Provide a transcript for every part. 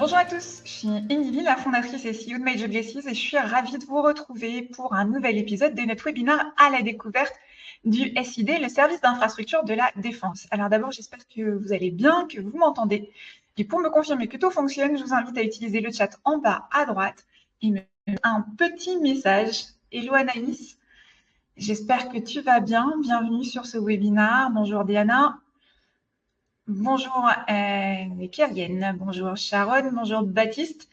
Bonjour à tous, je suis Émilie, la fondatrice et CEO de My Job Places et je suis ravie de vous retrouver pour un nouvel épisode de notre webinaire à la découverte du SID, le service d'infrastructure de la défense. Alors d'abord, j'espère que vous allez bien, que vous m'entendez. Et pour me confirmer que tout fonctionne, je vous invite à utiliser le chat en bas à droite et me mettre un petit message. Hello Anaïs, j'espère que tu vas bien. Bienvenue sur ce webinaire. Bonjour Diana. Bonjour Kyrienne, bonjour Sharon, bonjour Baptiste.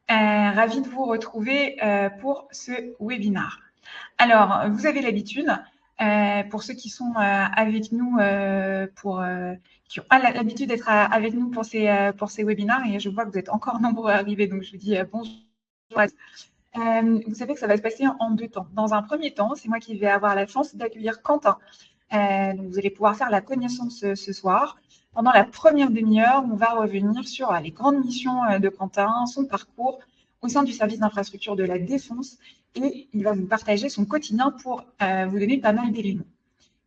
Ravie de vous retrouver pour ce webinaire. Alors, vous avez l'habitude, pour ceux qui sont avec nous, qui ont l'habitude d'être avec nous pour ces webinaires, et je vois que vous êtes encore nombreux à arriver, donc je vous dis bonjour. Vous savez que ça va se passer en deux temps. Dans un premier temps, c'est moi qui vais avoir la chance d'accueillir Quentin. Donc vous allez pouvoir faire la connaissance ce soir. Pendant la première demi-heure, on va revenir sur les grandes missions de Quentin, son parcours au sein du service d'infrastructure de la Défense, et il va vous partager son quotidien pour vous donner pas mal d'éléments.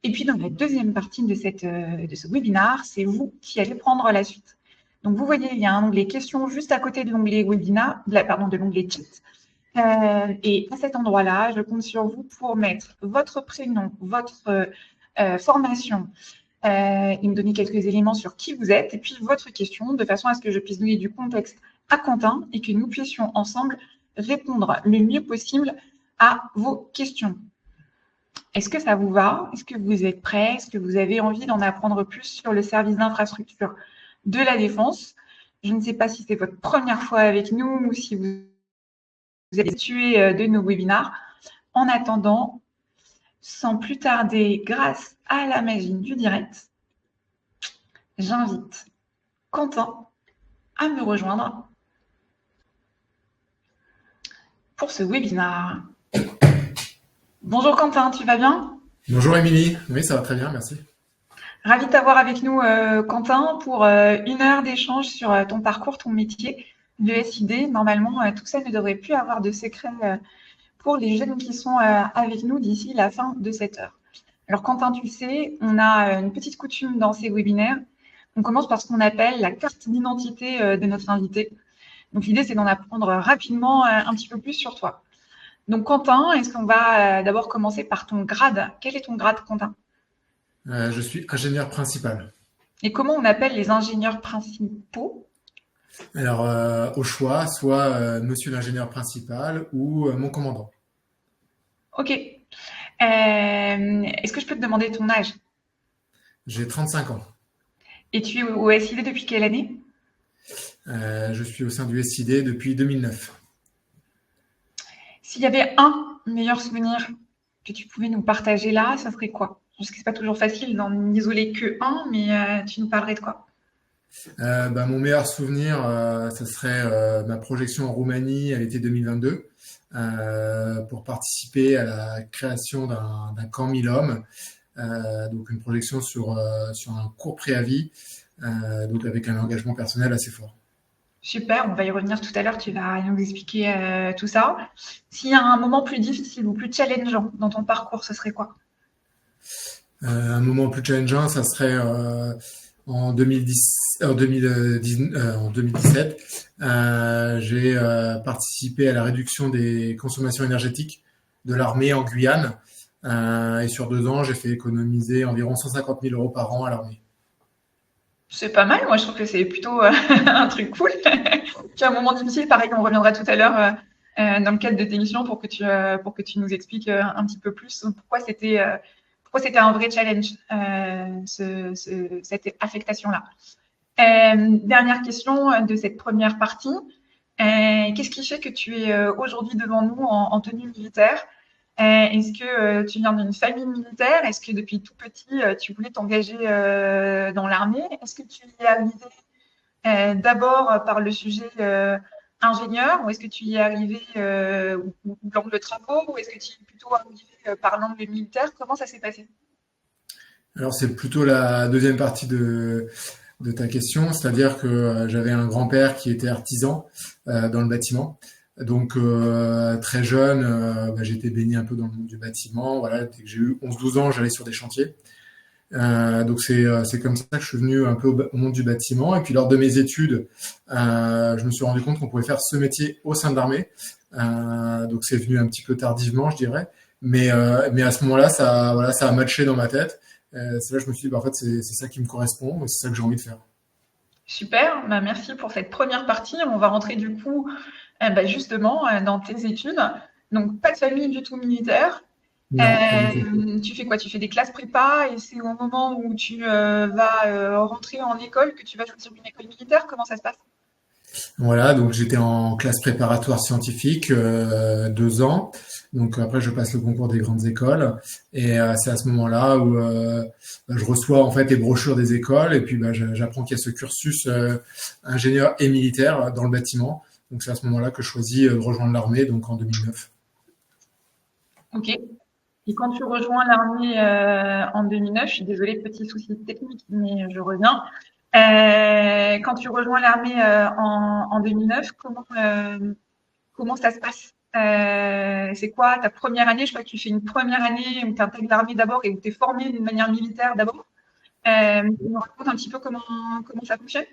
Et puis dans la deuxième partie de ce webinaire, c'est vous qui allez prendre la suite. Donc vous voyez, il y a un onglet questions juste à côté de l'onglet webinaire, de l'onglet chat. Et à cet endroit-là, je compte sur vous pour mettre votre prénom, votre formation, et me donner quelques éléments sur qui vous êtes, et puis votre question, de façon à ce que je puisse donner du contexte à Quentin et que nous puissions ensemble répondre le mieux possible à vos questions. Est-ce que ça vous va? Est-ce que vous êtes prêts? Est-ce que vous avez envie d'en apprendre plus sur le service d'infrastructure de la Défense? Je ne sais pas si c'est votre première fois avec nous ou si vous êtes habitué de nos webinaires. En attendant, sans plus tarder, grâce à la magie du direct, j'invite Quentin à me rejoindre pour ce webinaire. Bonjour Quentin, tu vas bien? Bonjour Émilie, oui ça va très bien, merci. Ravi de t'avoir avec nous Quentin pour une heure d'échange sur ton parcours, ton métier, le SID. Normalement, tout ça ne devrait plus avoir de secret pour les jeunes qui sont avec nous d'ici la fin de cette heure. Alors Quentin, tu le sais, on a une petite coutume dans ces webinaires. On commence par ce qu'on appelle la carte d'identité de notre invité. Donc l'idée, c'est d'en apprendre rapidement un petit peu plus sur toi. Donc Quentin, est-ce qu'on va d'abord commencer par ton grade? Quel est ton grade, Quentin? Je suis ingénieur principal. Et comment on appelle les ingénieurs principaux? Alors au choix, soit monsieur l'ingénieur principal ou mon commandant. Ok. Est-ce que je peux te demander ton âge? J'ai 35 ans. Et tu es au SID depuis quelle année? Je suis au sein du SID depuis 2009. S'il y avait un meilleur souvenir que tu pouvais nous partager là, ça serait quoi? Je sais que c'est pas toujours facile d'en isoler que un, mais tu nous parlerais de quoi? Mon meilleur souvenir, ce serait ma projection en Roumanie à l'été 2022 pour participer à la création d'un camp 1000 hommes. Donc une projection sur un court préavis, donc avec un engagement personnel assez fort. Super, on va y revenir tout à l'heure, tu vas nous expliquer tout ça. S'il y a un moment plus difficile ou plus challengeant dans ton parcours, ce serait quoi? Un moment plus challengeant, ça serait en 2017. J'ai participé à la réduction des consommations énergétiques de l'armée en Guyane. Et sur 2 ans, j'ai fait économiser environ 150 000 euros par an à l'armée. C'est pas mal, moi je trouve que c'est plutôt un truc cool. Puis un moment difficile, pareil, on reviendra tout à l'heure dans le cadre de tes missions pour que tu nous expliques un petit peu plus pourquoi c'était un vrai challenge, cette affectation-là. Dernière question de cette première partie. Qu'est-ce qui fait que tu es aujourd'hui devant nous en tenue militaire? Est-ce que tu viens d'une famille militaire? Est-ce que depuis tout petit, tu voulais t'engager dans l'armée? Est-ce que tu y es arrivé d'abord par le sujet ingénieur, ou est-ce que tu y es arrivé ou l'angle travaux, ou est-ce que tu y es plutôt arrivé par l'angle militaire? Comment ça s'est passé? Alors c'est plutôt la deuxième partie de ta question, c'est-à-dire que j'avais un grand-père qui était artisan dans le bâtiment. Donc très jeune, j'étais baigné un peu dans le monde du bâtiment. Voilà, dès que j'ai eu 11-12 ans, j'allais sur des chantiers. Donc c'est comme ça que je suis venu un peu au monde du bâtiment. Et puis lors de mes études, je me suis rendu compte qu'on pouvait faire ce métier au sein de l'armée. Donc c'est venu un petit peu tardivement, je dirais. Mais à ce moment-là, ça a matché dans ma tête. C'est là que je me suis dit, bah, en fait, c'est ça qui me correspond et c'est ça que j'ai envie de faire. Super, bah, merci pour cette première partie. On va rentrer du coup justement dans tes études. Donc, pas de famille du tout militaire. Non, pas du tout. Tu fais quoi? Tu fais des classes prépa et c'est au moment où tu vas rentrer en école que tu vas choisir une école militaire. Comment ça se passe? Voilà, donc j'étais en classe préparatoire scientifique 2 ans. Donc après, je passe le concours des grandes écoles et c'est à ce moment-là où bah, je reçois en fait les brochures des écoles et puis bah, j'apprends qu'il y a ce cursus ingénieur et militaire dans le bâtiment. Donc c'est à ce moment-là que je choisis de rejoindre l'armée, donc en 2009. Ok. Et quand tu rejoins l'armée en 2009, je suis désolée, petit souci technique, mais je reviens. Quand tu rejoins l'armée en 2009, comment ça se passe? C'est quoi ta première année? Je crois que tu fais une première année où tu intègres l'armée d'abord et où tu es formé d'une manière militaire d'abord. Tu nous racontes un petit peu comment ça fonctionne?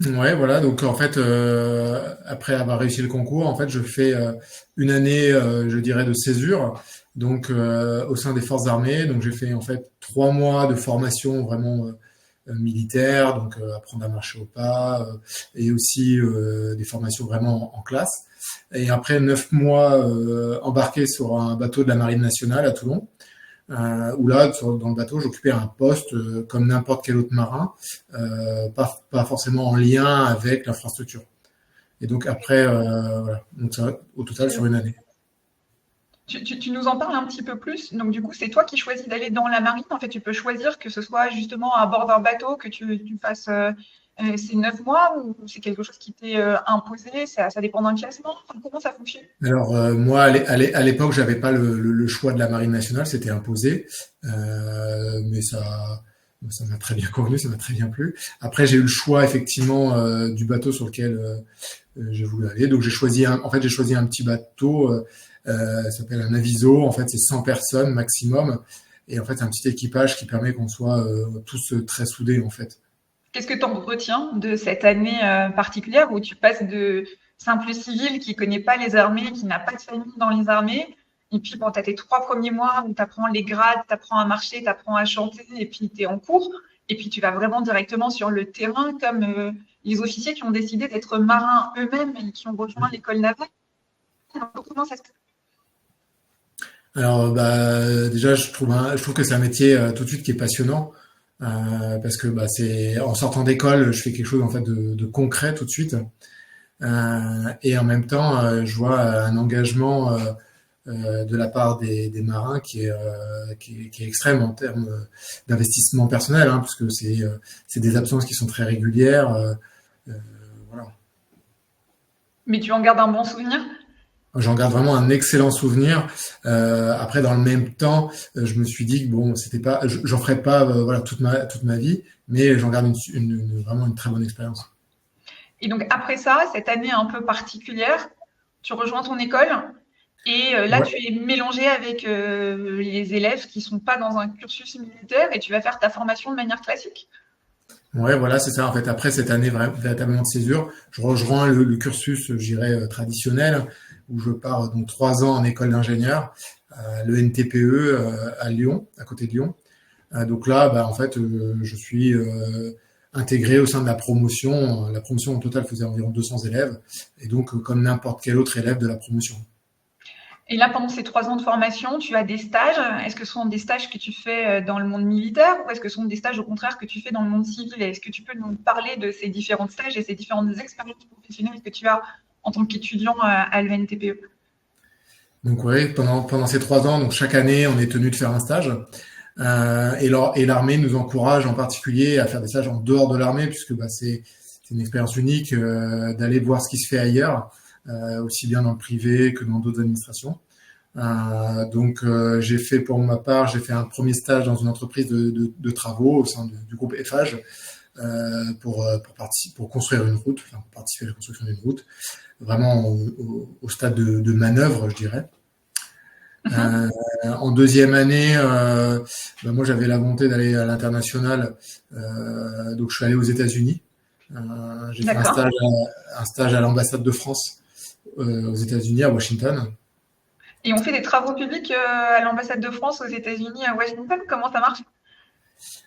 Ouais, voilà. Donc en fait, après avoir réussi le concours, en fait, je fais une année, je dirais, de césure, donc au sein des forces armées. Donc j'ai fait en fait 3 mois de formation vraiment militaire, donc apprendre à marcher au pas, et aussi des formations vraiment en classe. Et après 9 mois embarqué sur un bateau de la Marine nationale à Toulon où là, dans le bateau, j'occupais un poste comme n'importe quel autre marin, pas forcément en lien avec l'infrastructure. Et donc après, voilà, donc ça, au total sur une année. Tu nous en parles un petit peu plus. Donc, du coup, c'est toi qui choisis d'aller dans la marine. En fait, tu peux choisir que ce soit justement à bord d'un bateau que tu fasses ces 9 mois ou c'est quelque chose qui t'est imposé. Ça dépend d'un classement. Enfin, comment ça fonctionne? Alors moi, à l'époque, j'avais pas le choix de la Marine nationale, c'était imposé, mais ça m'a très bien convenu, ça m'a très bien plu. Après, j'ai eu le choix effectivement du bateau sur lequel j'ai voulu aller. Donc en fait, j'ai choisi un petit bateau, ça s'appelle un aviso. En fait, c'est 100 personnes maximum. Et en fait, c'est un petit équipage qui permet qu'on soit tous très soudés, en fait. Qu'est-ce que tu en retiens de cette année particulière où tu passes de simple civil qui connaît pas les armées, qui n'a pas de famille dans les armées, et puis bon, tu as tes 3 premiers mois où tu apprends les grades, tu apprends à marcher, tu apprends à chanter, et puis tu es en cours, et puis tu vas vraiment directement sur le terrain comme les officiers qui ont décidé d'être marins eux-mêmes et qui ont rejoint l'école navale. Comment ça se passe? Alors, bah, déjà, je trouve que c'est un métier tout de suite qui est passionnant. Parce que bah, c'est en sortant d'école, je fais quelque chose en fait de concret tout de suite. Et en même temps, je vois un engagement de la part des marins qui est extrême en termes d'investissement personnel, hein, parce que c'est des absences qui sont très régulières. Euh, voilà. Mais tu en gardes un bon souvenir? J'en garde vraiment un excellent souvenir. Après, dans le même temps, je me suis dit que bon, c'était pas, j'en ferai pas voilà toute ma vie, mais j'en garde vraiment une très bonne expérience. Et donc après ça, cette année un peu particulière, tu rejoins ton école et là Ouais. tu es mélangé avec les élèves qui sont pas dans un cursus militaire et tu vas faire ta formation de manière classique. Ouais, voilà, c'est ça. En fait, après cette année véritablement de césure, je rejoins le cursus, je dirais, traditionnel, où je pars donc 3 ans en école d'ingénieur, le NTPE à Lyon, à côté de Lyon. Donc là, bah, en fait, je suis intégré au sein de la promotion. La promotion en total faisait environ 200 élèves, et donc comme n'importe quel autre élève de la promotion. Et là, pendant ces 3 ans de formation, tu as des stages. Est-ce que ce sont des stages que tu fais dans le monde militaire ou est-ce que ce sont des stages au contraire que tu fais dans le monde civil? Est-ce que tu peux nous parler de ces différents stages et ces différentes expériences professionnelles que tu as en tant qu'étudiant à l'ENTPE? Donc ouais, pendant ces 3 ans, donc chaque année, on est tenu de faire un stage. Et l'armée nous encourage en particulier à faire des stages en dehors de l'armée, puisque bah, c'est une expérience unique d'aller voir ce qui se fait ailleurs, aussi bien dans le privé que dans d'autres administrations. Donc j'ai fait pour ma part, j'ai fait un premier stage dans une entreprise de travaux au sein du groupe Eiffage pour construire une route, enfin pour participer à la construction d'une route, vraiment au stade de manœuvre, je dirais. Mhm. En deuxième année, moi j'avais la volonté d'aller à l'international, donc je suis allé aux États-Unis. J'ai fait D'accord. un stage à l'ambassade de France aux États-Unis, à Washington. Et on fait des travaux publics à l'ambassade de France aux États-Unis à Washington. Comment ça marche?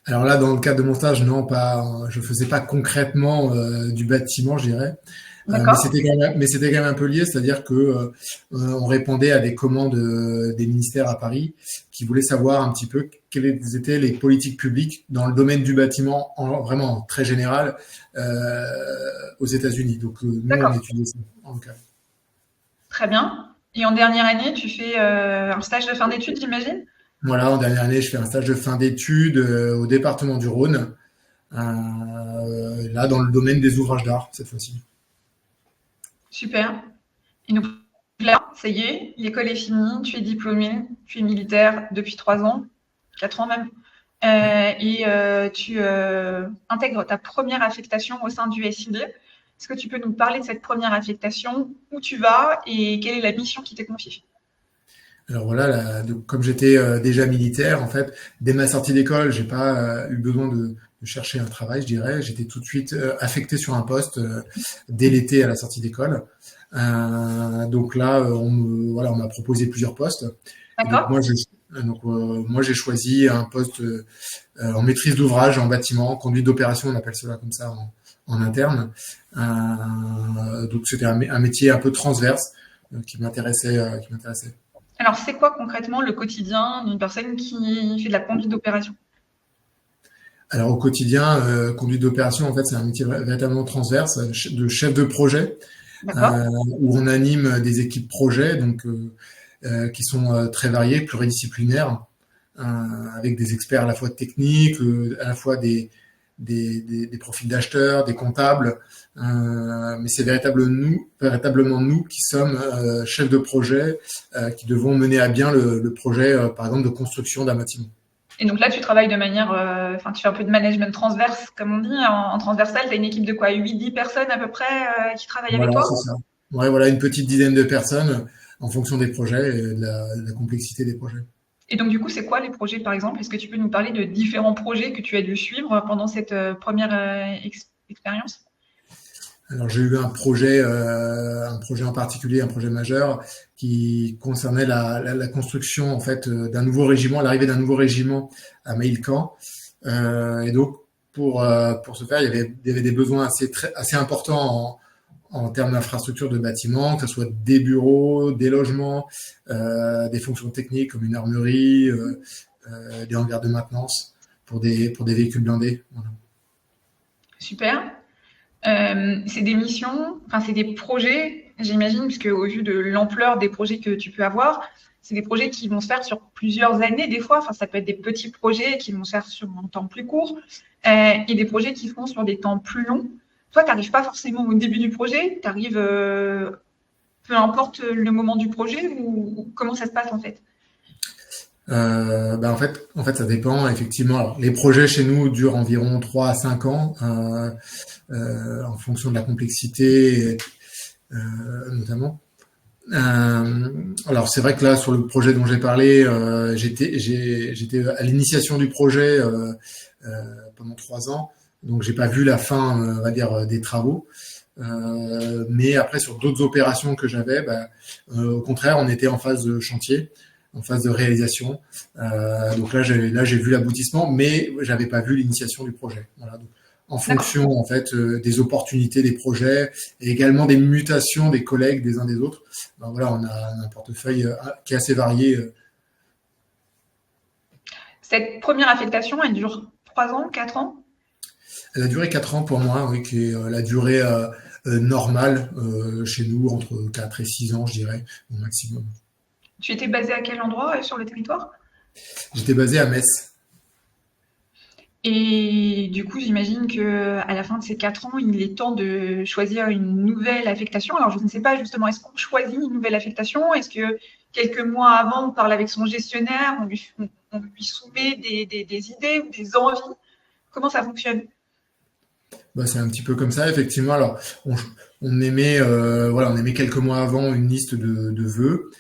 Alors là, dans le cadre de mon stage, non, pas, je faisais pas concrètement du bâtiment, je dirais. D'accord. Mais c'était quand même un peu lié, c'est-à-dire que on répondait à des commandes des ministères à Paris qui voulaient savoir un petit peu quelles étaient les politiques publiques dans le domaine du bâtiment, vraiment très général, euh, aux États-Unis. Donc nous, on D'accord. étudiait ça en local. Très bien. Et en dernière année, tu fais un stage de fin d'études, j'imagine? Voilà, en dernière année, je fais un stage de fin d'études au département du Rhône, là dans le domaine des ouvrages d'art cette fois-ci. Super. Et donc là, ça y est, l'école est finie, tu es diplômé, tu es militaire depuis 3 ans, 4 ans même, tu intègres ta première affectation au sein du SID. Est-ce que tu peux nous parler de cette première affectation, où tu vas et quelle est la mission qui t'est confiée? Alors voilà, donc, comme j'étais déjà militaire, en fait, dès ma sortie d'école, j'ai pas eu besoin de chercher un travail, je dirais. J'étais tout de suite affecté sur un poste dès l'été à la sortie d'école. Donc là, voilà, on m'a proposé plusieurs postes. Et donc D'accord? moi, j'ai choisi un poste en maîtrise d'ouvrage, en bâtiment, conduite d'opération, on appelle cela comme ça en interne. Donc c'était un métier un peu transverse qui m'intéressait. Alors, c'est quoi concrètement le quotidien d'une personne qui fait de la conduite d'opération? Alors au quotidien, conduite d'opération, en fait, c'est un métier véritablement transverse, de chef de projet, D'accord? euh, où on anime des équipes projets, donc qui sont très variées, pluridisciplinaires, avec des experts à la fois techniques, à la fois des profils d'acheteurs, des comptables, mais c'est véritablement nous qui sommes chefs de projet, qui devons mener à bien le projet, par exemple, de construction d'un bâtiment. Et donc là, tu travailles de manière, enfin, tu fais un peu de management transverse, comme on dit, en transversal. Tu as une équipe de quoi? 8-10 personnes à peu près qui travaillent avec Voilà, toi? c'est ça. Ouais, voilà, une petite dizaine de personnes en fonction des projets et de la complexité des projets. Et donc, du coup, c'est quoi les projets, par exemple? Est-ce que tu peux nous parler de différents projets que tu as dû suivre pendant cette première expérience? Alors j'ai eu un projet en particulier, un projet majeur qui concernait la construction en fait d'un nouveau régiment, l'arrivée d'un nouveau régiment à Maïlcan. Et donc pour ce faire, il y avait des besoins assez importants en termes d'infrastructures de bâtiments, que ce soit des bureaux, des logements, des fonctions techniques comme une armerie, des hangars de maintenance pour des véhicules blindés. Voilà. Super. C'est des missions, enfin, c'est des projets, j'imagine, puisque au vu de l'ampleur des projets que tu peux avoir, c'est des projets qui vont se faire sur plusieurs années, des fois. Enfin, ça peut être des petits projets qui vont se faire sur un temps plus court et des projets qui se font sur des temps plus longs. Toi, tu n'arrives pas forcément au début du projet, tu arrives peu importe le moment du projet ou comment ça se passe en fait? En fait, ça dépend effectivement. Alors, les projets chez nous durent environ 3 à 5 ans, en fonction de la complexité, notamment. Alors, c'est vrai que là, sur le projet dont j'ai parlé, j'étais à l'initiation du projet euh, pendant 3 ans, donc j'ai pas vu la fin, on va dire, des travaux. Mais après, sur d'autres opérations que j'avais, au contraire, on était en phase de chantier, en phase de réalisation. Donc là, j'ai vu l'aboutissement, mais j'avais pas vu l'initiation du projet. Voilà. Donc, en D'accord. fonction en fait des opportunités des projets et également des mutations des collègues des uns des autres. Voilà, on a un portefeuille qui est assez varié. Cette première affectation, elle dure 3 ans, 4 ans? Elle a duré 4 ans pour moi, oui, qui est la durée normale chez nous, entre 4 et 6 ans, je dirais, au maximum. Tu étais basé à quel endroit sur le territoire? J'étais basé à Metz. Et du coup, j'imagine que à la fin de ces 4 ans, il est temps de choisir une nouvelle affectation. Alors, je ne sais pas justement, est-ce qu'on choisit une nouvelle affectation? Est-ce que quelques mois avant, on parle avec son gestionnaire, on lui soumet des idées ou des envies? Comment ça fonctionne? C'est un petit peu comme ça, effectivement. Alors, on émet, voilà, on émet quelques mois avant une liste de vœux.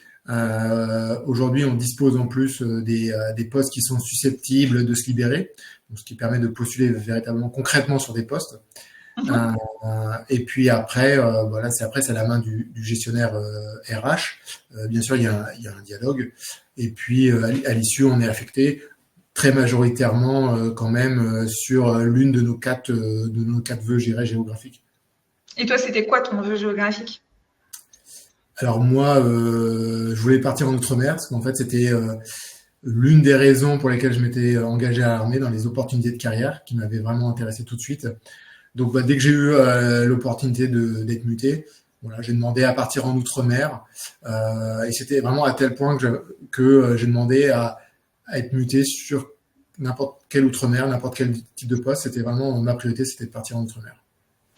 Aujourd'hui, on dispose en plus des postes qui sont susceptibles de se libérer, donc ce qui permet de postuler véritablement concrètement sur des postes. Et puis après, voilà, c'est à la main du gestionnaire RH. Bien sûr, il y a un dialogue. Et puis à l'issue, on est affecté très majoritairement quand même sur l'une de nos quatre vœux, je dirais, géographiques. Et toi, c'était quoi ton vœu géographique? Alors moi, je voulais partir en Outre-mer parce qu'en fait, c'était l'une des raisons pour lesquelles je m'étais engagé à l'armée, dans les opportunités de carrière qui m'avaient vraiment intéressé tout de suite. Donc, dès que j'ai eu l'opportunité d'être muté, voilà, j'ai demandé à partir en Outre-mer. Et c'était vraiment à tel point que j'ai demandé à être muté sur n'importe quel Outre-mer, n'importe quel type de poste. C'était vraiment ma priorité, c'était de partir en Outre-mer.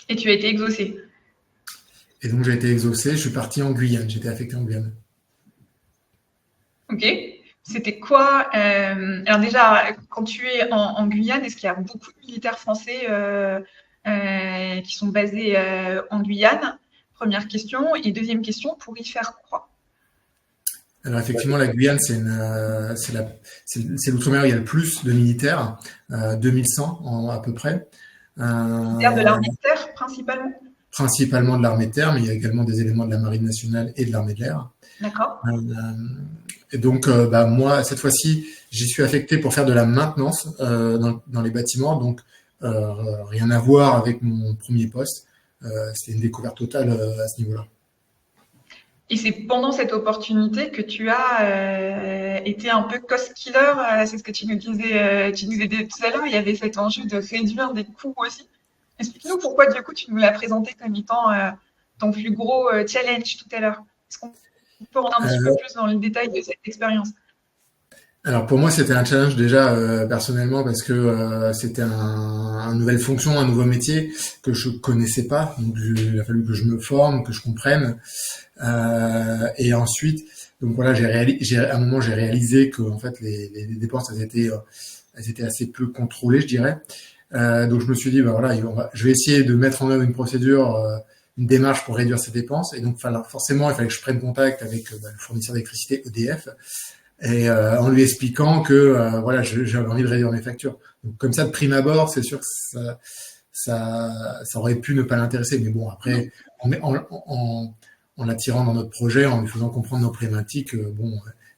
Et tu as été exaucé? Et donc, j'ai été exaucé. Je suis parti en Guyane. J'étais affecté en Guyane. Ok. C'était quoi alors déjà, quand tu es en Guyane, est-ce qu'il y a beaucoup de militaires français qui sont basés en Guyane? Première question. Et deuxième question, pour y faire quoi? Alors effectivement, la Guyane, c'est l'outre-mer où il y a le plus de militaires, 2100 à peu près. Militaires de l'armée de terre, principalement? Principalement de l'armée de terre, mais il y a également des éléments de la marine nationale et de l'armée de l'air. D'accord. Et donc, moi, cette fois-ci, j'y suis affecté pour faire de la maintenance dans les bâtiments, donc rien à voir avec mon premier poste. C'était une découverte totale à ce niveau-là. Et c'est pendant cette opportunité que tu as été un peu cost killer, c'est ce que tu nous disais tout à l'heure. Il y avait cet enjeu de réduire des coûts aussi. Explique-nous pourquoi, du coup, tu nous l'as présenté comme étant ton plus gros challenge tout à l'heure. Est-ce qu'on peut rentrer un petit peu plus dans le détail de cette expérience? Alors pour moi, c'était un challenge déjà personnellement parce que c'était une nouvelle fonction, un nouveau métier que je connaissais pas. Donc il a fallu que je me forme, que je comprenne. Et ensuite, donc voilà, à un moment, j'ai réalisé que en fait les dépenses elles étaient assez peu contrôlées, je dirais. Donc je me suis dit, voilà, je vais essayer de mettre en œuvre une procédure, une démarche pour réduire ces dépenses. Et donc forcément, il fallait que je prenne contact avec le fournisseur d'électricité EDF. Et en lui expliquant que voilà, j'avais envie de réduire mes factures. Donc comme ça, de prime abord, c'est sûr que ça aurait pu ne pas l'intéresser. Mais bon, après, en l'attirant dans notre projet, en lui faisant comprendre nos problématiques,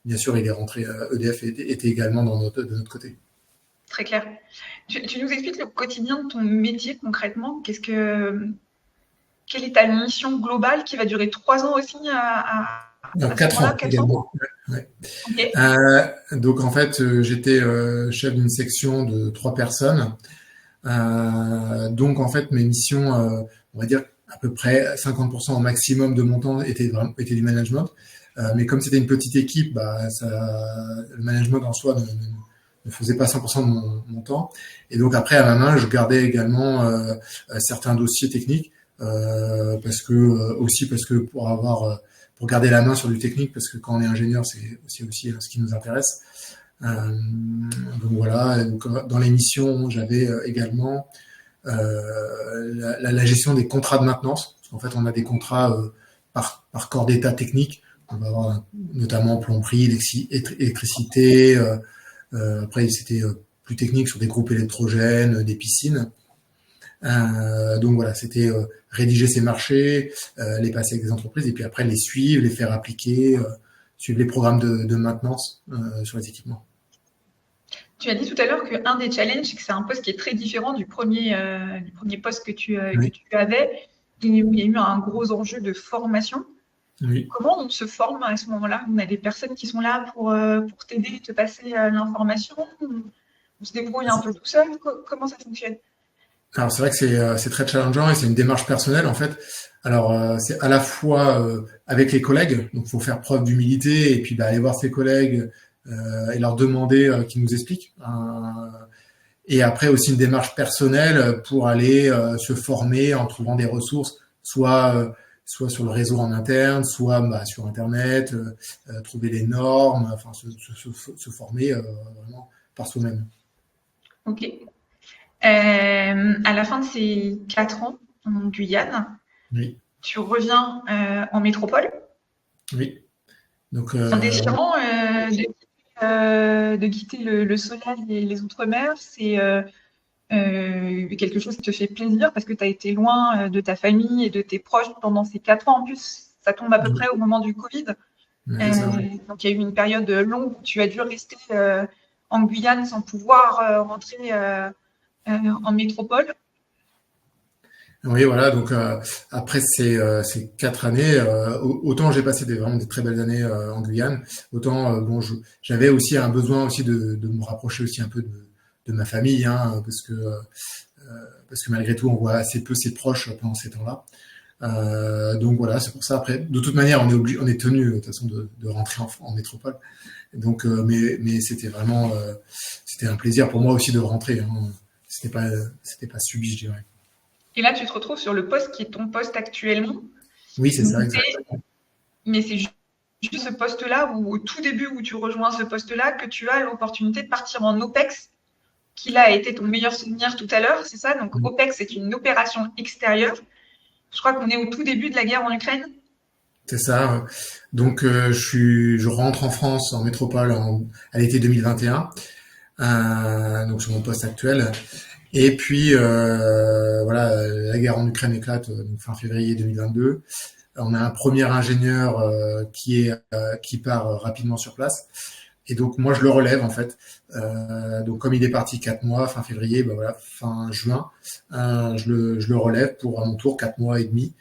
bien sûr, il est rentré. EDF était également de notre côté. Très clair. Tu nous expliques le quotidien de ton métier concrètement. Quelle est ta mission globale qui va durer 3 ans aussi à 4 ans également. Ouais. Okay. Donc en fait, j'étais chef d'une section de 3 personnes. Donc en fait, mes missions, on va dire à peu près 50% au maximum de mon temps était du management. Mais comme c'était une petite équipe, le management en soi ne faisait pas 100% de mon temps. Et donc après, à ma main, je gardais également certains dossiers techniques parce que pour garder la main sur du technique, parce que quand on est ingénieur, c'est aussi ce qui nous intéresse. Donc voilà, dans l'émission, j'avais également la gestion des contrats de maintenance. Parce qu'en fait, on a des contrats par corps d'état technique. On va avoir notamment plomberie, électricité. Après, c'était plus technique sur des groupes électrogènes, des piscines. Donc voilà, c'était rédiger ces marchés, les passer avec des entreprises et puis après les suivre, les faire appliquer, suivre les programmes de maintenance sur les équipements. Tu as dit tout à l'heure qu'un des challenges, c'est que c'est un poste qui est très différent du premier poste que tu avais, où il y a eu un gros enjeu de formation. Oui. Comment on se forme à ce moment-là? On a des personnes qui sont là pour t'aider, te passer l'information. On se débrouille un peu tout seul. Comment ça fonctionne? Alors c'est vrai que c'est très challengeant et c'est une démarche personnelle en fait. Alors c'est à la fois avec les collègues, donc il faut faire preuve d'humilité et puis aller voir ses collègues et leur demander qu'ils nous expliquent. Et après aussi une démarche personnelle pour aller se former en trouvant des ressources, soit sur le réseau en interne, soit sur Internet, trouver les normes, enfin se former vraiment par soi-même. Ok. À la fin de ces 4 ans en Guyane, oui. Tu reviens en métropole. Oui. Donc, Un déchirant de quitter le soleil et les outre-mer, c'est quelque chose qui te fait plaisir parce que tu as été loin de ta famille et de tes proches pendant ces 4 ans. En plus, ça tombe à peu près au moment du Covid. c'est ça. Donc, il y a eu une période longue où tu as dû rester en Guyane sans pouvoir rentrer en métropole. Oui, voilà. Donc après ces 4 années, autant j'ai passé vraiment des très belles années en Guyane, autant bon, j'avais aussi un besoin aussi de me rapprocher aussi un peu de ma famille, hein, parce que malgré tout, on voit assez peu ses proches pendant ces temps-là. Donc voilà, c'est pour ça. Après, de toute manière, on est tenu de toute façon de rentrer en métropole. Donc, mais c'était vraiment, c'était un plaisir pour moi aussi de rentrer. Hein. C'était pas subi, je dirais. Et là, tu te retrouves sur le poste qui est ton poste actuellement. Oui, c'est ça, Mais, exactement. mais c'est juste ce poste-là, où au tout début où tu rejoins ce poste-là, que tu as l'opportunité de partir en OPEX, qui là a été ton meilleur souvenir tout à l'heure, c'est ça? Donc OPEX, c'est une opération extérieure. Je crois qu'on est au tout début de la guerre en Ukraine. C'est ça. Donc, je rentre en France, en métropole, à l'été 2021, donc sur mon poste actuel. Et puis, voilà, la guerre en Ukraine éclate donc fin février 2022. On a un premier ingénieur qui part rapidement sur place. Et donc, moi, je le relève, en fait. Donc, comme il est parti 4 mois, fin février, ben voilà, fin juin, je le relève pour, à mon tour, 4 mois et demi.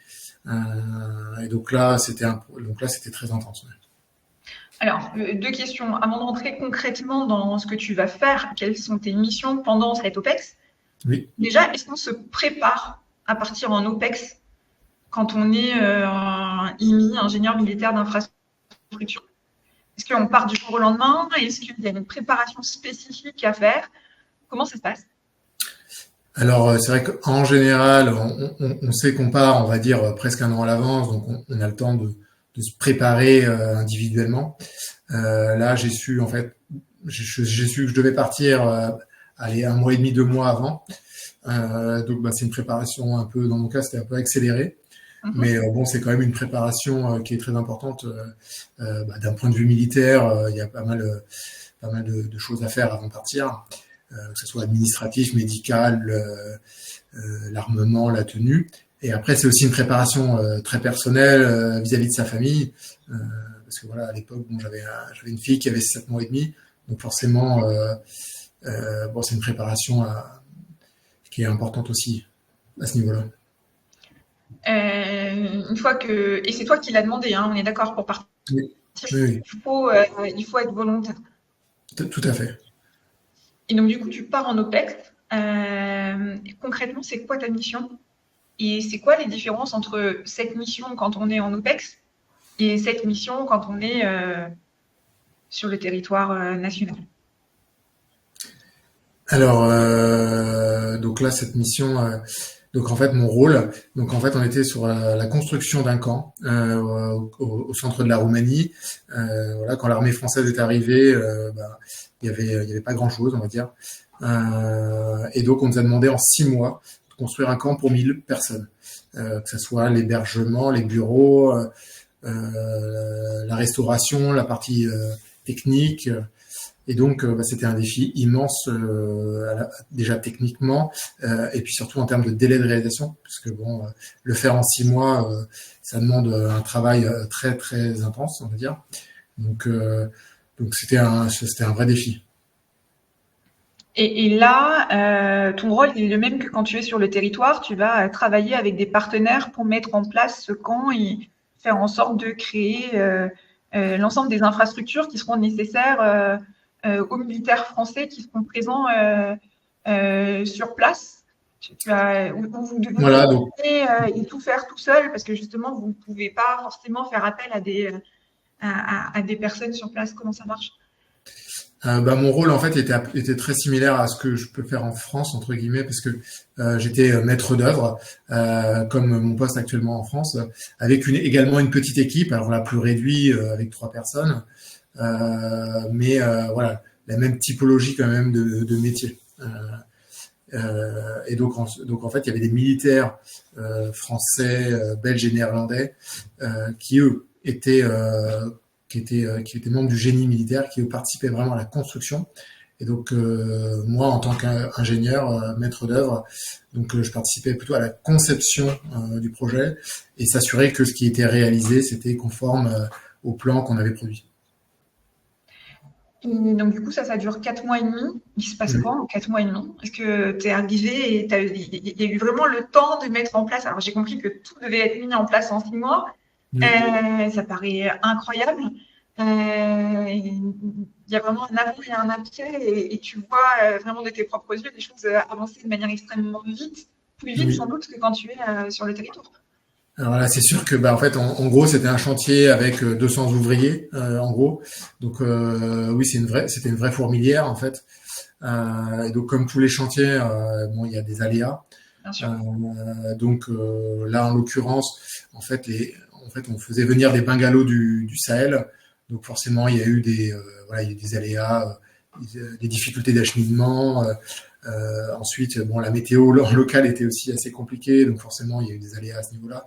Et donc là, c'était très intense. Ouais. Alors, 2 questions. Avant d'entrer concrètement dans ce que tu vas faire, quelles sont tes missions pendant cette OPEX? Oui. Déjà, est-ce qu'on se prépare à partir en OPEX quand on est un IMI, ingénieur militaire d'infrastructure? Est-ce qu'on part du jour au lendemain? Est-ce qu'il y a une préparation spécifique à faire? Comment ça se passe? Alors, c'est vrai qu'en général, on sait qu'on part, on va dire, presque un an à l'avance, donc on a le temps de se préparer individuellement. Là, j'ai su, en fait, j'ai su que je devais partir, allez, 1 mois et demi, 2 mois avant. Donc, bah, c'est une préparation un peu, dans mon cas, c'était un peu accéléré. Mais bon, c'est quand même une préparation qui est très importante bah, d'un point de vue militaire. Il y a pas mal de choses à faire avant de partir, que ce soit administratif, médical, l'armement, la tenue. Et après, c'est aussi une préparation très personnelle vis-à-vis de sa famille. Parce que voilà, à l'époque, bon, j'avais une fille qui avait 7 mois et demi. Donc forcément, bon, c'est une préparation qui est importante aussi à ce niveau-là. Une fois que... Et c'est toi qui l'as demandé, hein, on est d'accord, pour partir. Oui, oui, Il faut être volontaire. tout à fait. Et donc, du coup, tu pars en OPEX. Concrètement, c'est quoi ta mission? Et c'est quoi les différences entre cette mission quand on est en OPEX et cette mission quand on est sur le territoire national? Alors, donc là, cette mission, donc en fait, mon rôle, donc en fait, on était sur la construction d'un camp au centre de la Roumanie. Voilà, quand l'armée française est arrivée, bah, il y avait pas grand-chose, on va dire. Et donc, on nous a demandé en 6 mois de construire un camp pour 1 000 personnes, que ce soit l'hébergement, les bureaux, la restauration, la partie technique. Et donc, bah, c'était un défi immense, déjà techniquement, et puis surtout en termes de délai de réalisation, parce que bon, le faire en 6 mois, ça demande un travail très très intense, on va dire. Donc c'était un vrai défi. Et là, ton rôle est le même que quand tu es sur le territoire. Tu vas travailler avec des partenaires pour mettre en place ce camp et faire en sorte de créer l'ensemble des infrastructures qui seront nécessaires aux militaires français qui seront présents sur place. Vous devez Voilà, donc et tout faire tout seul parce que justement, vous ne pouvez pas forcément faire appel à des personnes sur place. Comment ça marche? bah, mon rôle en fait était très similaire à ce que je peux faire en France entre guillemets parce que j'étais maître d'œuvre comme mon poste actuellement en France avec également une petite équipe alors la plus réduite avec 3 personnes mais voilà la même typologie quand même de métier et donc en fait il y avait des militaires français belges et néerlandais qui eux étaient qui étaient membres du génie militaire, qui participaient vraiment à la construction. Et donc, moi, en tant qu'ingénieur, maître d'œuvre, donc je participais plutôt à la conception du projet et s'assurer que ce qui était réalisé, c'était conforme au plan qu'on avait produit. Et donc, du coup, ça dure 4 mois et demi. Il se passait quoi en 4 mois et demi? Est-ce que tu es arrivé et il y a eu vraiment le temps de mettre en place? Alors, j'ai compris que tout devait être mis en place en 6 mois. Ça paraît incroyable. Il y a vraiment un avant et un après, et tu vois vraiment de tes propres yeux des choses avancer de manière extrêmement vite, plus vite sans doute que quand tu es sur le territoire. Alors là, c'est sûr que, en fait, en gros, c'était un chantier avec 200 ouvriers, en gros. Donc, oui, c'était une vraie fourmilière, en fait. Et donc, comme tous les chantiers, il y a des aléas. Bien sûr. Donc, là, en l'occurrence, en fait, on faisait venir des bungalows du Sahel. Donc, forcément, il y a eu des aléas, des difficultés d'acheminement. Ensuite, la météo locale était aussi assez compliquée. Donc, forcément, il y a eu des aléas à ce niveau-là.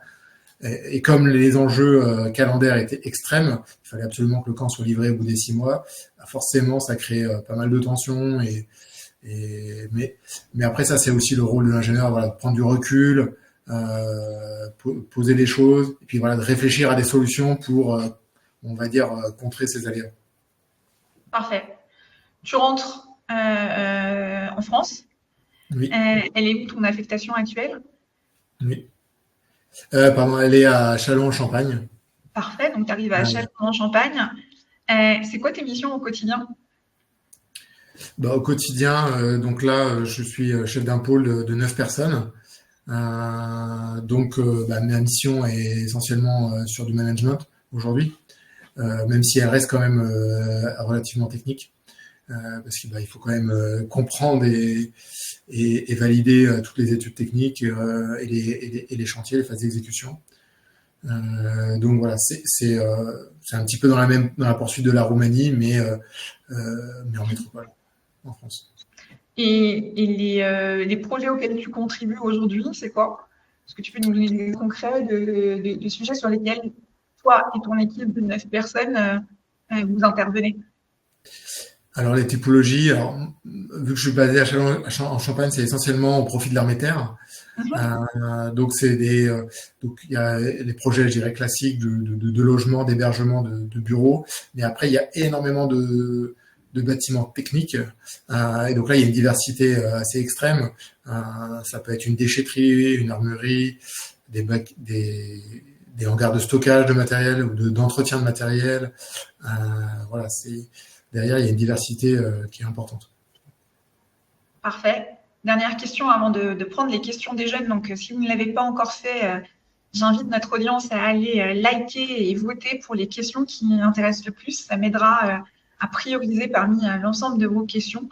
Et comme les enjeux calendaires étaient extrêmes, il fallait absolument que le camp soit livré au bout des 6 mois. Forcément, ça crée pas mal de tensions. Mais après, ça, c'est aussi le rôle de l'ingénieur, de prendre du recul, poser les choses, et puis de réfléchir à des solutions pour, on va dire, contrer ces aléas. Parfait. Tu rentres en France. Oui. Elle est où ton affectation actuelle? Oui. Elle est à Châlons-en-Champagne. Parfait, donc tu arrives à Châlons-en-Champagne. C'est quoi tes missions au quotidien? Au quotidien, donc là, je suis chef d'un pôle de 9 personnes. Donc, ma mission est essentiellement sur du management aujourd'hui, même si elle reste quand même relativement technique, parce qu'il il faut quand même comprendre et valider toutes les études techniques et les chantiers, les phases d'exécution. Donc voilà, c'est un petit peu dans la poursuite de la Roumanie, mais en métropole, en France. Et les projets auxquels tu contribues aujourd'hui, c'est quoi? Est-ce que tu peux nous donner des exemples concrets de sujets sur lesquels toi et ton équipe de 9 personnes vous intervenez? Alors les typologies, vu que je suis basé en Champagne, c'est essentiellement au profit de l'armée de terre. Donc il y a les projets, je dirais, classiques de logement, d'hébergement, de bureaux. Mais après, il y a énormément de bâtiments techniques. Et donc là, il y a une diversité assez extrême. Ça peut être une déchetterie, une armurerie, des hangars de stockage de matériel ou d'entretien de matériel. Derrière, il y a une diversité qui est importante. Parfait. Dernière question avant de prendre les questions des jeunes. Donc, si vous ne l'avez pas encore fait, j'invite notre audience à aller liker et voter pour les questions qui intéressent le plus. Ça m'aidera à prioriser parmi l'ensemble de vos questions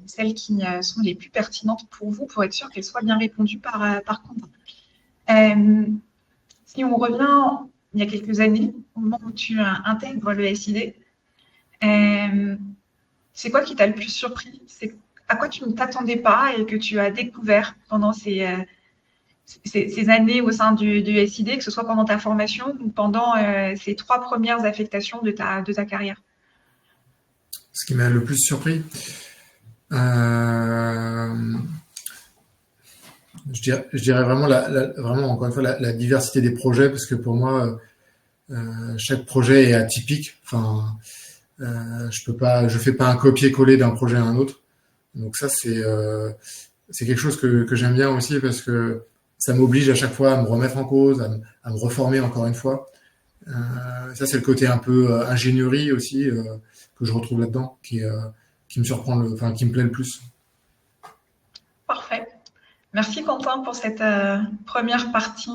celles qui sont les plus pertinentes pour vous, pour être sûr qu'elles soient bien répondues par Quentin. Si on revient il y a quelques années, au moment où tu intègres le SID, c'est quoi qui t'a le plus surpris? C'est à quoi tu ne t'attendais pas et que tu as découvert pendant ces années au sein du SID, que ce soit pendant ta formation ou pendant ces 3 premières affectations de ta carrière? Ce qui m'a le plus surpris, je dirais vraiment, vraiment encore une fois, la diversité des projets, parce que pour moi, chaque projet est atypique. Enfin, je fais pas un copier-coller d'un projet à un autre. Donc ça, c'est quelque chose que j'aime bien aussi, parce que ça m'oblige à chaque fois à me remettre en cause, à me reformer encore une fois. Ça, c'est le côté un peu ingénierie aussi que je retrouve là-dedans, qui me surprend, qui me plaît le plus. Parfait. Merci Quentin pour cette première partie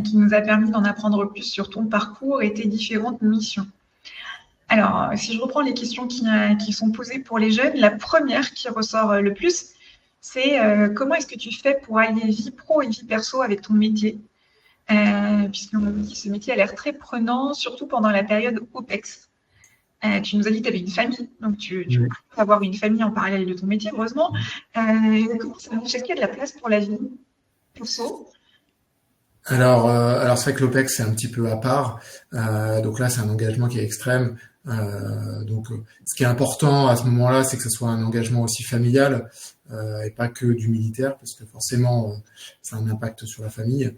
qui nous a permis d'en apprendre plus sur ton parcours et tes différentes missions. Alors, si je reprends les questions qui sont posées pour les jeunes, la première qui ressort le plus, c'est comment est-ce que tu fais pour allier vie pro et vie perso avec ton métier? Puisqu'on me dit que ce métier a l'air très prenant, surtout pendant la période OPEX. Tu nous as dit que tu avais une famille, donc tu peux avoir une famille en parallèle de ton métier, heureusement. Comment ça marche? Est-ce qu'il y a de la place pour la vie perso? Alors c'est vrai que l'OPEX c'est un petit peu à part. Donc là, c'est un engagement qui est extrême. Ce qui est important à ce moment-là, c'est que ce soit un engagement aussi familial et pas que du militaire, parce que forcément, ça a un impact sur la famille.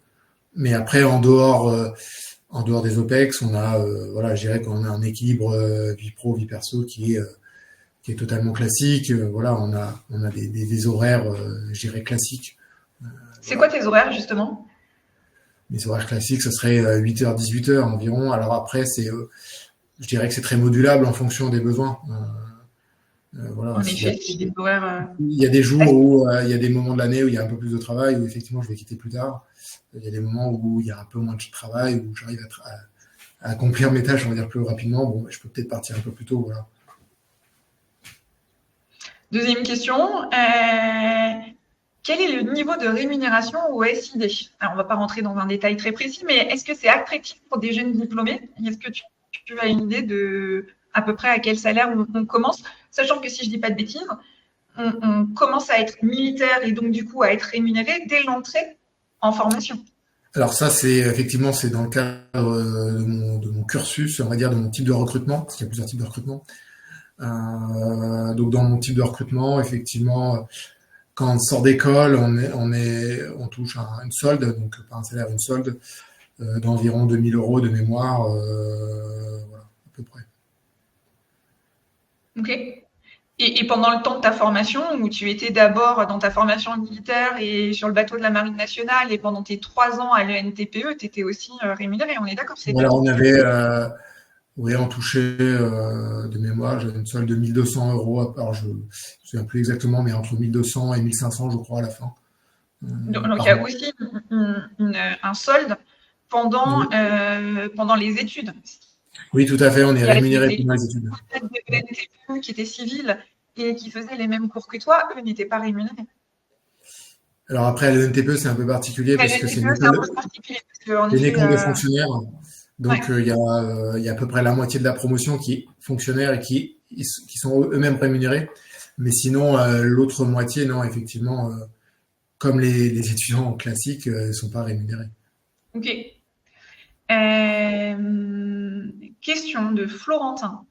Mais après, en dehors des OPEX, on a, voilà, je dirais qu'on a un équilibre vie pro, vie perso qui est totalement classique. Voilà, on a des horaires, je dirais classiques. C'est Voilà. quoi tes horaires, justement? Les horaires classiques, ce serait 8h, 18h environ. Alors après, je dirais que c'est très modulable en fonction des besoins. Voilà, En effet, c'est des horaires il y a des jours où il y a des moments de l'année où il y a un peu plus de travail, où effectivement je vais quitter plus tard. Il y a des moments où il y a un peu moins de travail, où j'arrive à accomplir mes tâches, on va dire, plus rapidement. Bon, je peux peut-être partir un peu plus tôt, voilà. Deuxième question. Quel est le niveau de rémunération au SID? Alors, on ne va pas rentrer dans un détail très précis, mais est-ce que c'est attractif pour des jeunes diplômés? Est-ce que tu as une idée de à peu près à quel salaire on commence? Sachant que si je ne dis pas de bêtises, on commence à être militaire et donc du coup à être rémunéré dès l'entrée en formation. Alors ça, effectivement, c'est dans le cadre de mon cursus, on va dire, de mon type de recrutement, parce qu'il y a plusieurs types de recrutement. Donc dans mon type de recrutement, effectivement, quand on sort d'école, on touche une solde, donc pas un salaire, une solde d'environ 2000 euros de mémoire, voilà, à peu près. Ok. Et pendant le temps de ta formation, où tu étais d'abord dans ta formation militaire et sur le bateau de la Marine nationale, et pendant tes 3 ans à l'ENTPE, tu étais aussi rémunéré, on est d'accord? Voilà, oui, on touchait de mémoire, j'avais une solde de 1200 euros. Alors je ne me souviens plus exactement, mais entre 1200 et 1500, je crois, à la fin. Donc il y Par a mois. aussi un solde pendant, Oui. pendant les études. Oui, tout à fait, on est Il y a rémunéré des pendant les études. de l'ENTPE qui étaient civils et qui faisaient les mêmes cours que toi, eux n'étaient pas rémunérés. Alors après, à l'ENTPE, c'est un peu particulier parce que L'ENTPE, c'est un peu particulier, parce qu'en c'est une effet, école de fonctionnaires. ouais. Donc il y a à peu près la moitié de la promotion qui est fonctionnaire et qui sont eux-mêmes rémunérés. Mais sinon, l'autre moitié, non, effectivement, comme les étudiants classiques, ne sont pas rémunérés. Ok. Question de Florentin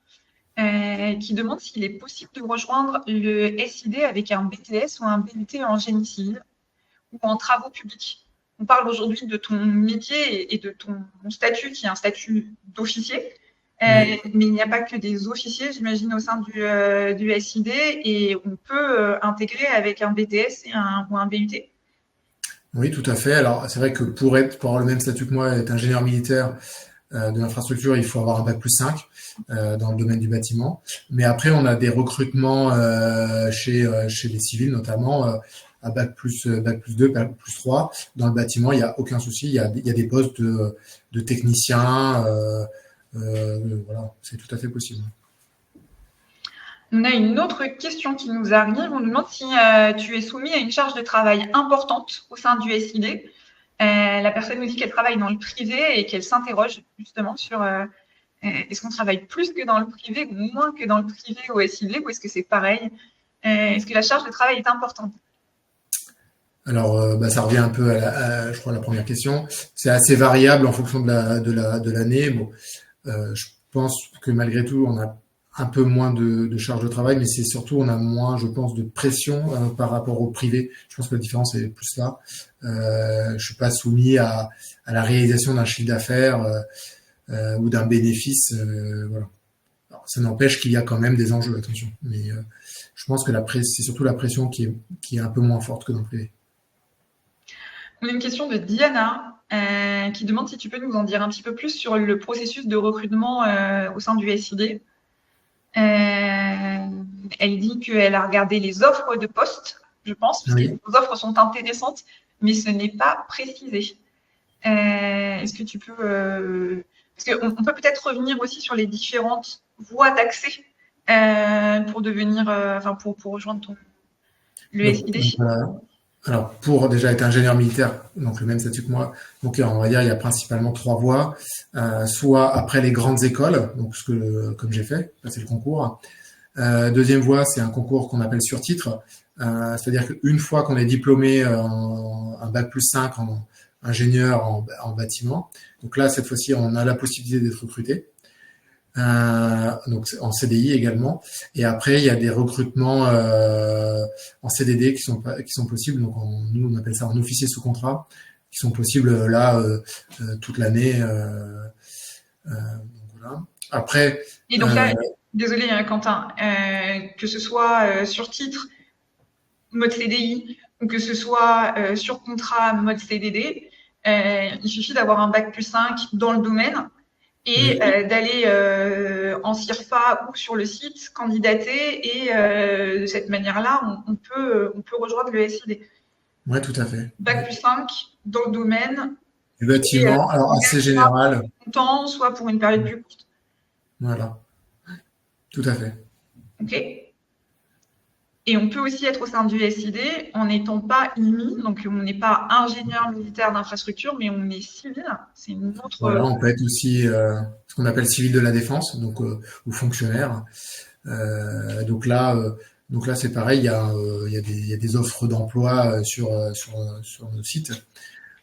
qui demande s'il est possible de rejoindre le SID avec un BTS ou un BUT en génie civil ou en travaux publics. On parle aujourd'hui de ton métier et de ton statut qui est un statut d'officier. Oui. Mais il n'y a pas que des officiers, j'imagine, au sein du SID et on peut intégrer avec un BTS ou un BUT. Oui, tout à fait. Alors, c'est vrai que pour avoir le même statut que moi, être ingénieur militaire de l'infrastructure, il faut avoir un bac+5 dans le domaine du bâtiment. Mais après, on a des recrutements chez les civils, notamment à bac+2, bac+3. Dans le bâtiment, il n'y a aucun souci. Il y a des postes de techniciens. Voilà, c'est tout à fait possible. On a une autre question qui nous arrive. On nous demande si tu es soumis à une charge de travail importante au sein du SID. La personne nous dit qu'elle travaille dans le privé et qu'elle s'interroge justement sur est-ce qu'on travaille plus que dans le privé ou moins que dans le privé au SID ou est-ce que c'est pareil? Est-ce que la charge de travail est importante? Alors, ça revient un peu je crois, à la première question. C'est assez variable en fonction de l'année. Bon, je pense que malgré tout, on a un peu moins de charge de travail, mais c'est surtout, on a moins, je pense, de pression par rapport au privé. Je pense que la différence est plus là. Je suis pas soumis à la réalisation d'un chiffre d'affaires ou d'un bénéfice. Voilà. Alors, ça n'empêche qu'il y a quand même des enjeux, attention. Mais je pense que c'est surtout la pression qui est un peu moins forte que dans le privé. On a une question de Diana qui demande si tu peux nous en dire un petit peu plus sur le processus de recrutement au sein du SID. Elle dit qu'elle a regardé les offres de poste, je pense, parce que Oui. les offres sont intéressantes, mais ce n'est pas précisé. Est-ce que tu peux... parce qu'on peut peut-être revenir aussi sur les différentes voies d'accès pour devenir, pour rejoindre le Donc, SID. alors, pour déjà être ingénieur militaire, donc le même statut que moi, donc on va dire il y a principalement 3 voies. Soit après les grandes écoles, donc comme j'ai fait, passer le concours. Deuxième voie, c'est un concours qu'on appelle sur titre. C'est-à-dire qu'une fois qu'on est diplômé un bac+5 ingénieur en bâtiment. Donc là, cette fois-ci, on a la possibilité d'être recruté. Donc en CDI également. Et après, il y a des recrutements en CDD qui sont possibles. Donc nous, on appelle ça en officier sous contrat, qui sont possibles là toute l'année. Donc voilà. Après. Et donc là, désolé Quentin, que ce soit sur titre mode CDI ou que ce soit sur contrat mode CDD, il suffit d'avoir un bac plus 5 dans le domaine et d'aller en CIRFA ou sur le site, candidater et de cette manière-là, on peut rejoindre le SID. Oui, tout à fait. Bac plus 5 dans le domaine. Du bâtiment, alors assez général. Longtemps, soit pour une période plus courte. Voilà. Tout à fait. OK. Et on peut aussi être au sein du SID en n'étant pas IMI, donc on n'est pas ingénieur militaire d'infrastructure, mais on est civil. C'est une autre. Voilà, on peut être aussi ce qu'on appelle civil de la défense, donc ou fonctionnaire. Donc là, c'est pareil. Il y a des offres d'emploi sur nos sites.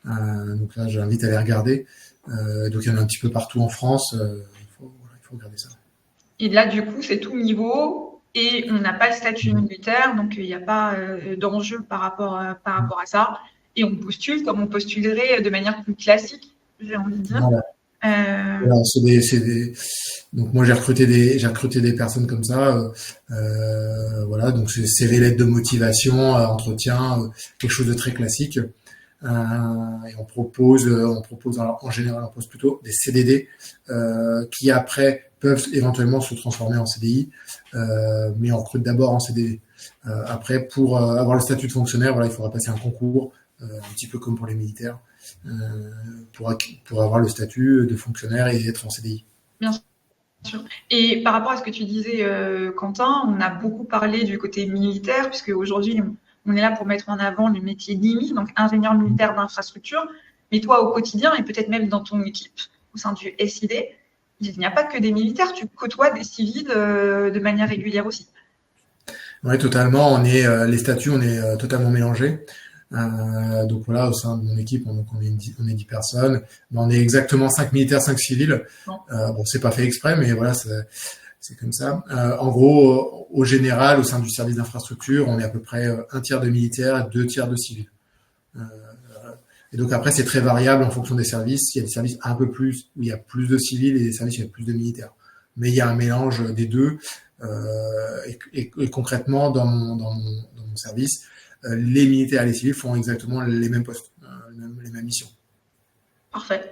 Donc là, j'invite à les regarder. Donc il y en a un petit peu partout en France. Il faut regarder ça. Et là, du coup, c'est tout niveau. Et on n'a pas le statut militaire, donc il n'y a pas d'enjeu par rapport à ça. Et on postule comme on postulerait de manière plus classique, j'ai envie de dire. Voilà. Voilà, donc moi j'ai recruté des personnes comme ça. Voilà, donc c'est CV, lettre de motivation, entretien, quelque chose de très classique. Et on propose en général, on propose plutôt des CDD qui après peuvent éventuellement se transformer en CDI, mais on recrute d'abord en CDD. Après, pour avoir le statut de fonctionnaire, voilà, il faudra passer un concours, un petit peu comme pour les militaires, pour avoir le statut de fonctionnaire et être en CDI. Bien sûr. Et par rapport à ce que tu disais, Quentin, on a beaucoup parlé du côté militaire, puisque aujourd'hui, on est là pour mettre en avant le métier d'IMI, donc ingénieur militaire d'infrastructure. Mais toi, au quotidien, et peut-être même dans ton équipe, au sein du SID, il n'y a pas que des militaires, tu côtoies des civils de manière régulière aussi. Oui, totalement. Les statuts, on est totalement mélangés. Donc voilà, au sein de mon équipe, on est 10 personnes. Mais on est exactement 5 militaires, 5 civils. Bon, c'est pas fait exprès, mais voilà, c'est comme ça. En gros, au général, au sein du service d'infrastructure, on est à peu près un tiers de militaires et 2 tiers de civils. Et donc après, c'est très variable en fonction des services. Il y a des services un peu plus où il y a plus de civils et des services où il y a plus de militaires. Mais il y a un mélange des deux. Et concrètement, dans mon service, les militaires et les civils font exactement les mêmes postes, les mêmes missions. Parfait.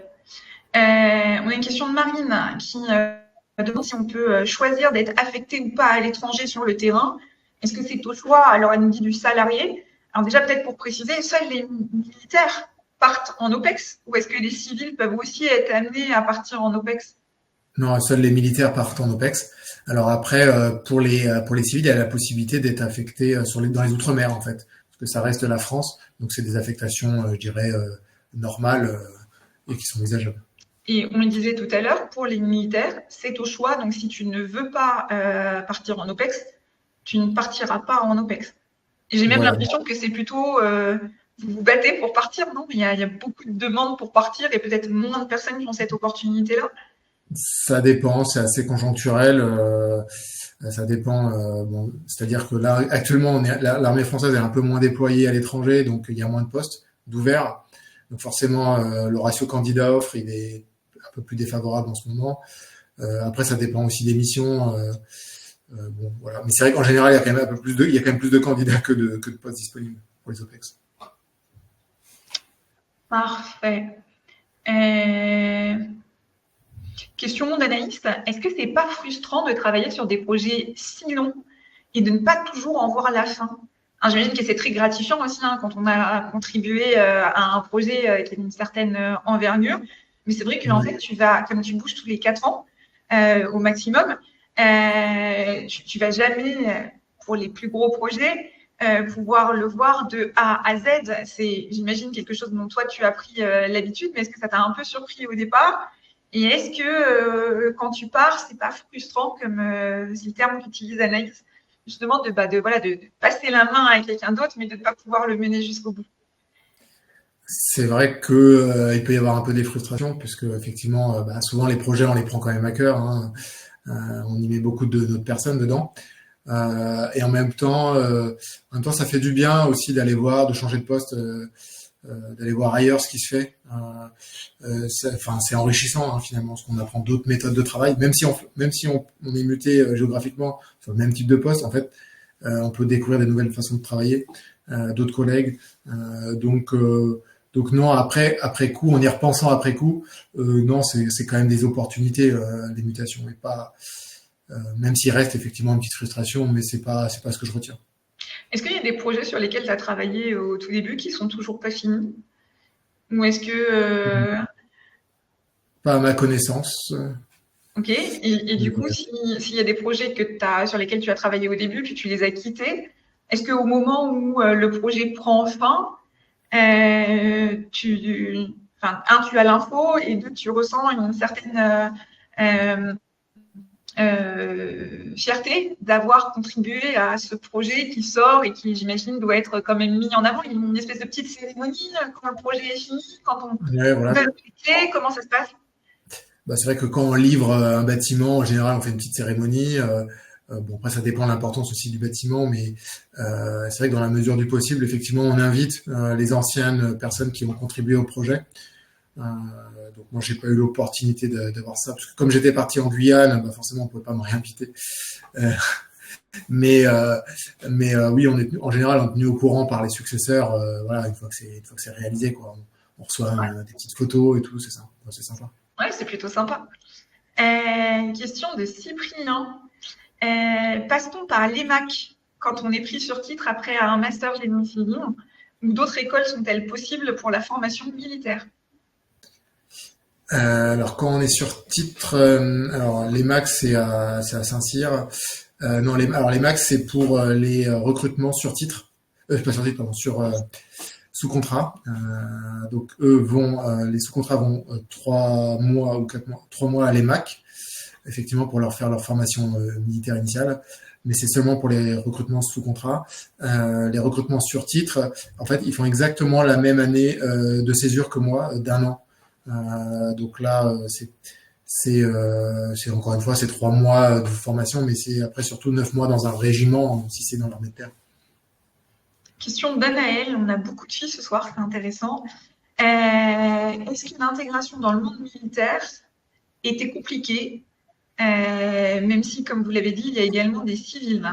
On a une question de Marine qui demande si on peut choisir d'être affecté ou pas à l'étranger sur le terrain. Est-ce que c'est au choix? Alors, elle nous dit du salarié. Alors déjà, peut-être pour préciser, seuls les militaires partent en OPEX ou est-ce que les civils peuvent aussi être amenés à partir en OPEX? Non, seuls les militaires partent en OPEX. Alors après, pour les civils, il y a la possibilité d'être affecté dans les Outre-mer, en fait, parce que ça reste la France. Donc, c'est des affectations, je dirais, normales et qui sont envisageables. Et on le disait tout à l'heure, pour les militaires, c'est au choix. Donc, si tu ne veux pas partir en OPEX, tu ne partiras pas en OPEX. Et j'ai même l'impression que c'est plutôt vous vous battez pour partir, non? Il y a beaucoup de demandes pour partir et peut-être moins de personnes qui ont cette opportunité-là. Ça dépend, c'est assez conjoncturel. Ça dépend. Bon, c'est-à-dire que là, actuellement, l'armée française est un peu moins déployée à l'étranger, donc il y a moins de postes d'ouverts. Donc forcément, le ratio candidat-offre, il est un peu plus défavorable en ce moment. Après, ça dépend aussi des missions. Bon, voilà. Mais c'est vrai qu'en général, il y a quand même plus de candidats que de postes disponibles pour les OPEX. Parfait. Question d'Anaïs, est-ce que c'est pas frustrant de travailler sur des projets si longs et de ne pas toujours en voir la fin? J'imagine que c'est très gratifiant aussi quand on a contribué à un projet qui a une certaine envergure. Mais c'est vrai que en fait, comme tu bouges tous les 4 ans au maximum, tu vas jamais, pour les plus gros projets, pouvoir le voir de A à Z. C'est, j'imagine, quelque chose dont toi, tu as pris l'habitude, mais est-ce que ça t'a un peu surpris au départ? Et est-ce que quand tu pars, c'est pas frustrant, comme c'est le terme qu'utilise Anaïs, justement de passer la main à quelqu'un d'autre, mais de ne pas pouvoir le mener jusqu'au bout? C'est vrai que il peut y avoir un peu des frustrations puisque effectivement, souvent les projets on les prend quand même à cœur, hein. On y met beaucoup de notre personne dedans. Et en même temps, ça fait du bien aussi d'aller voir, de changer de poste, d'aller voir ailleurs ce qui se fait. C'est enrichissant, hein, finalement, parce qu'on apprend d'autres méthodes de travail, même si on est muté géographiquement sur le même type de poste, en fait, on peut découvrir des nouvelles façons de travailler, d'autres collègues. Donc non, après coup, en y repensant après coup, non, c'est quand même des opportunités, les mutations, et pas même s'il reste effectivement une petite frustration, mais c'est pas ce que je retiens. Est-ce qu'il y a des projets sur lesquels tu as travaillé au tout début qui sont toujours pas finis? Ou est-ce que Pas à ma connaissance. ok, et du coup, s'il y a des projets sur lesquels tu as travaillé au début, puis tu les as quittés, est-ce qu'au moment où le projet prend fin, tu as l'info et deux, tu ressens une certaine fierté d'avoir contribué à ce projet qui sort et qui, j'imagine, doit être quand même mis en avant. Il y a une espèce de petite cérémonie quand le projet est fini, quand on Ouais, voilà. donne les clés, comment ça se passe? C'est vrai que quand on livre un bâtiment, en général, on fait une petite cérémonie. Bon, après, ça dépend de l'importance aussi du bâtiment, mais c'est vrai que dans la mesure du possible, effectivement, on invite les anciennes personnes qui ont contribué au projet. Donc moi, j'ai pas eu l'opportunité d'avoir ça, parce que comme j'étais parti en Guyane, forcément, on pouvait pas me réinviter. Euh, mais oui, en général, on est tenu au courant par les successeurs. Voilà, une fois que c'est réalisé, quoi. On reçoit des petites photos et tout, c'est ça. C'est sympa. Ouais, c'est plutôt sympa. Question de Cyprien. Passe-t-on par l'EMAC quand on est pris sur titre après un master génie civil, ou d'autres écoles sont-elles possibles pour la formation militaire? Alors quand on est sur titre, alors les max c'est à Saint-Cyr. Non, les max c'est pour les recrutements sur titre, pas sur titre, pardon, sur sous contrat. Donc eux les sous contrats vont 3 mois ou 4 mois, 3 mois à l'EMAC, effectivement pour leur faire leur formation militaire initiale. Mais c'est seulement pour les recrutements sous contrat. Les recrutements sur titre, en fait, ils font exactement la même année de césure que moi, d'un an. Donc là, c'est encore une fois, c'est 3 mois de formation, mais c'est après surtout 9 mois dans un régiment, si c'est dans l'armée de terre. Question d'Anaël, on a beaucoup de filles ce soir, c'est intéressant. Est-ce qu'une intégration dans le monde militaire était compliquée, même si, comme vous l'avez dit, il y a également des civils?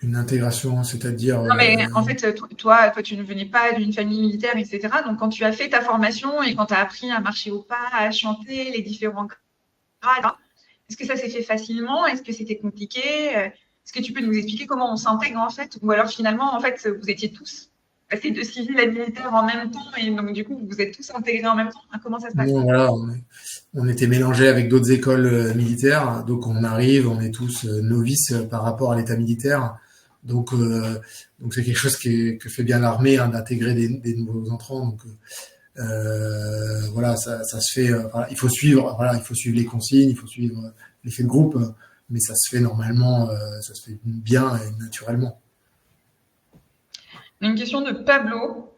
Une intégration, c'est-à-dire Non, mais en fait, toi, tu ne venais pas d'une famille militaire, etc. Donc, quand tu as fait ta formation et quand tu as appris à marcher au pas, à chanter les différents grades, est-ce que ça s'est fait facilement? Est-ce que c'était compliqué? Est-ce que tu peux nous expliquer comment on s'intègre en fait? Ou alors finalement, en fait, vous étiez tous passés de civil à militaire en même temps et donc du coup, vous êtes tous intégrés en même temps. Comment ça se passe? nous, voilà, on était mélangés avec d'autres écoles militaires, donc on arrive, on est tous novices par rapport à l'état militaire. Donc c'est quelque chose que fait bien l'armée, hein, d'intégrer des nouveaux entrants. Donc voilà, ça se fait. Voilà, il faut suivre les consignes, il faut suivre l'effet de groupe, mais ça se fait normalement, ça se fait bien et naturellement. Une question de Pablo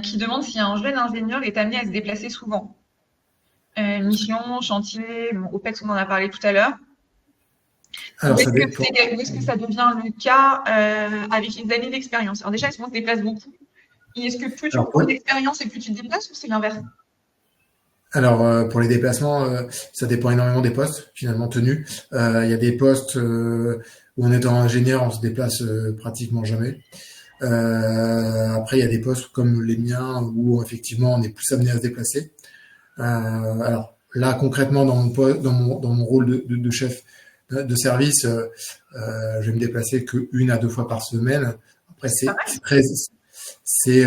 qui demande si un jeune ingénieur est amené à se déplacer souvent. Mission, chantier, OPEX, on en a parlé tout à l'heure. Alors, est-ce que ça devient le cas avec les années d'expérience? Alors déjà, est-ce qu'on se déplace beaucoup? Et est-ce que plus tu prends d'expérience et plus tu te déplaces, ou c'est l'inverse? Alors, pour les déplacements, ça dépend énormément des postes, finalement, tenus. Il y a des postes où en étant ingénieur, on se déplace pratiquement jamais. Après, il y a des postes comme les miens où, effectivement, on est plus amené à se déplacer. Alors, là, concrètement, dans mon rôle de chef de service, je vais me déplacer que 1 à 2 fois par semaine. Après, c'est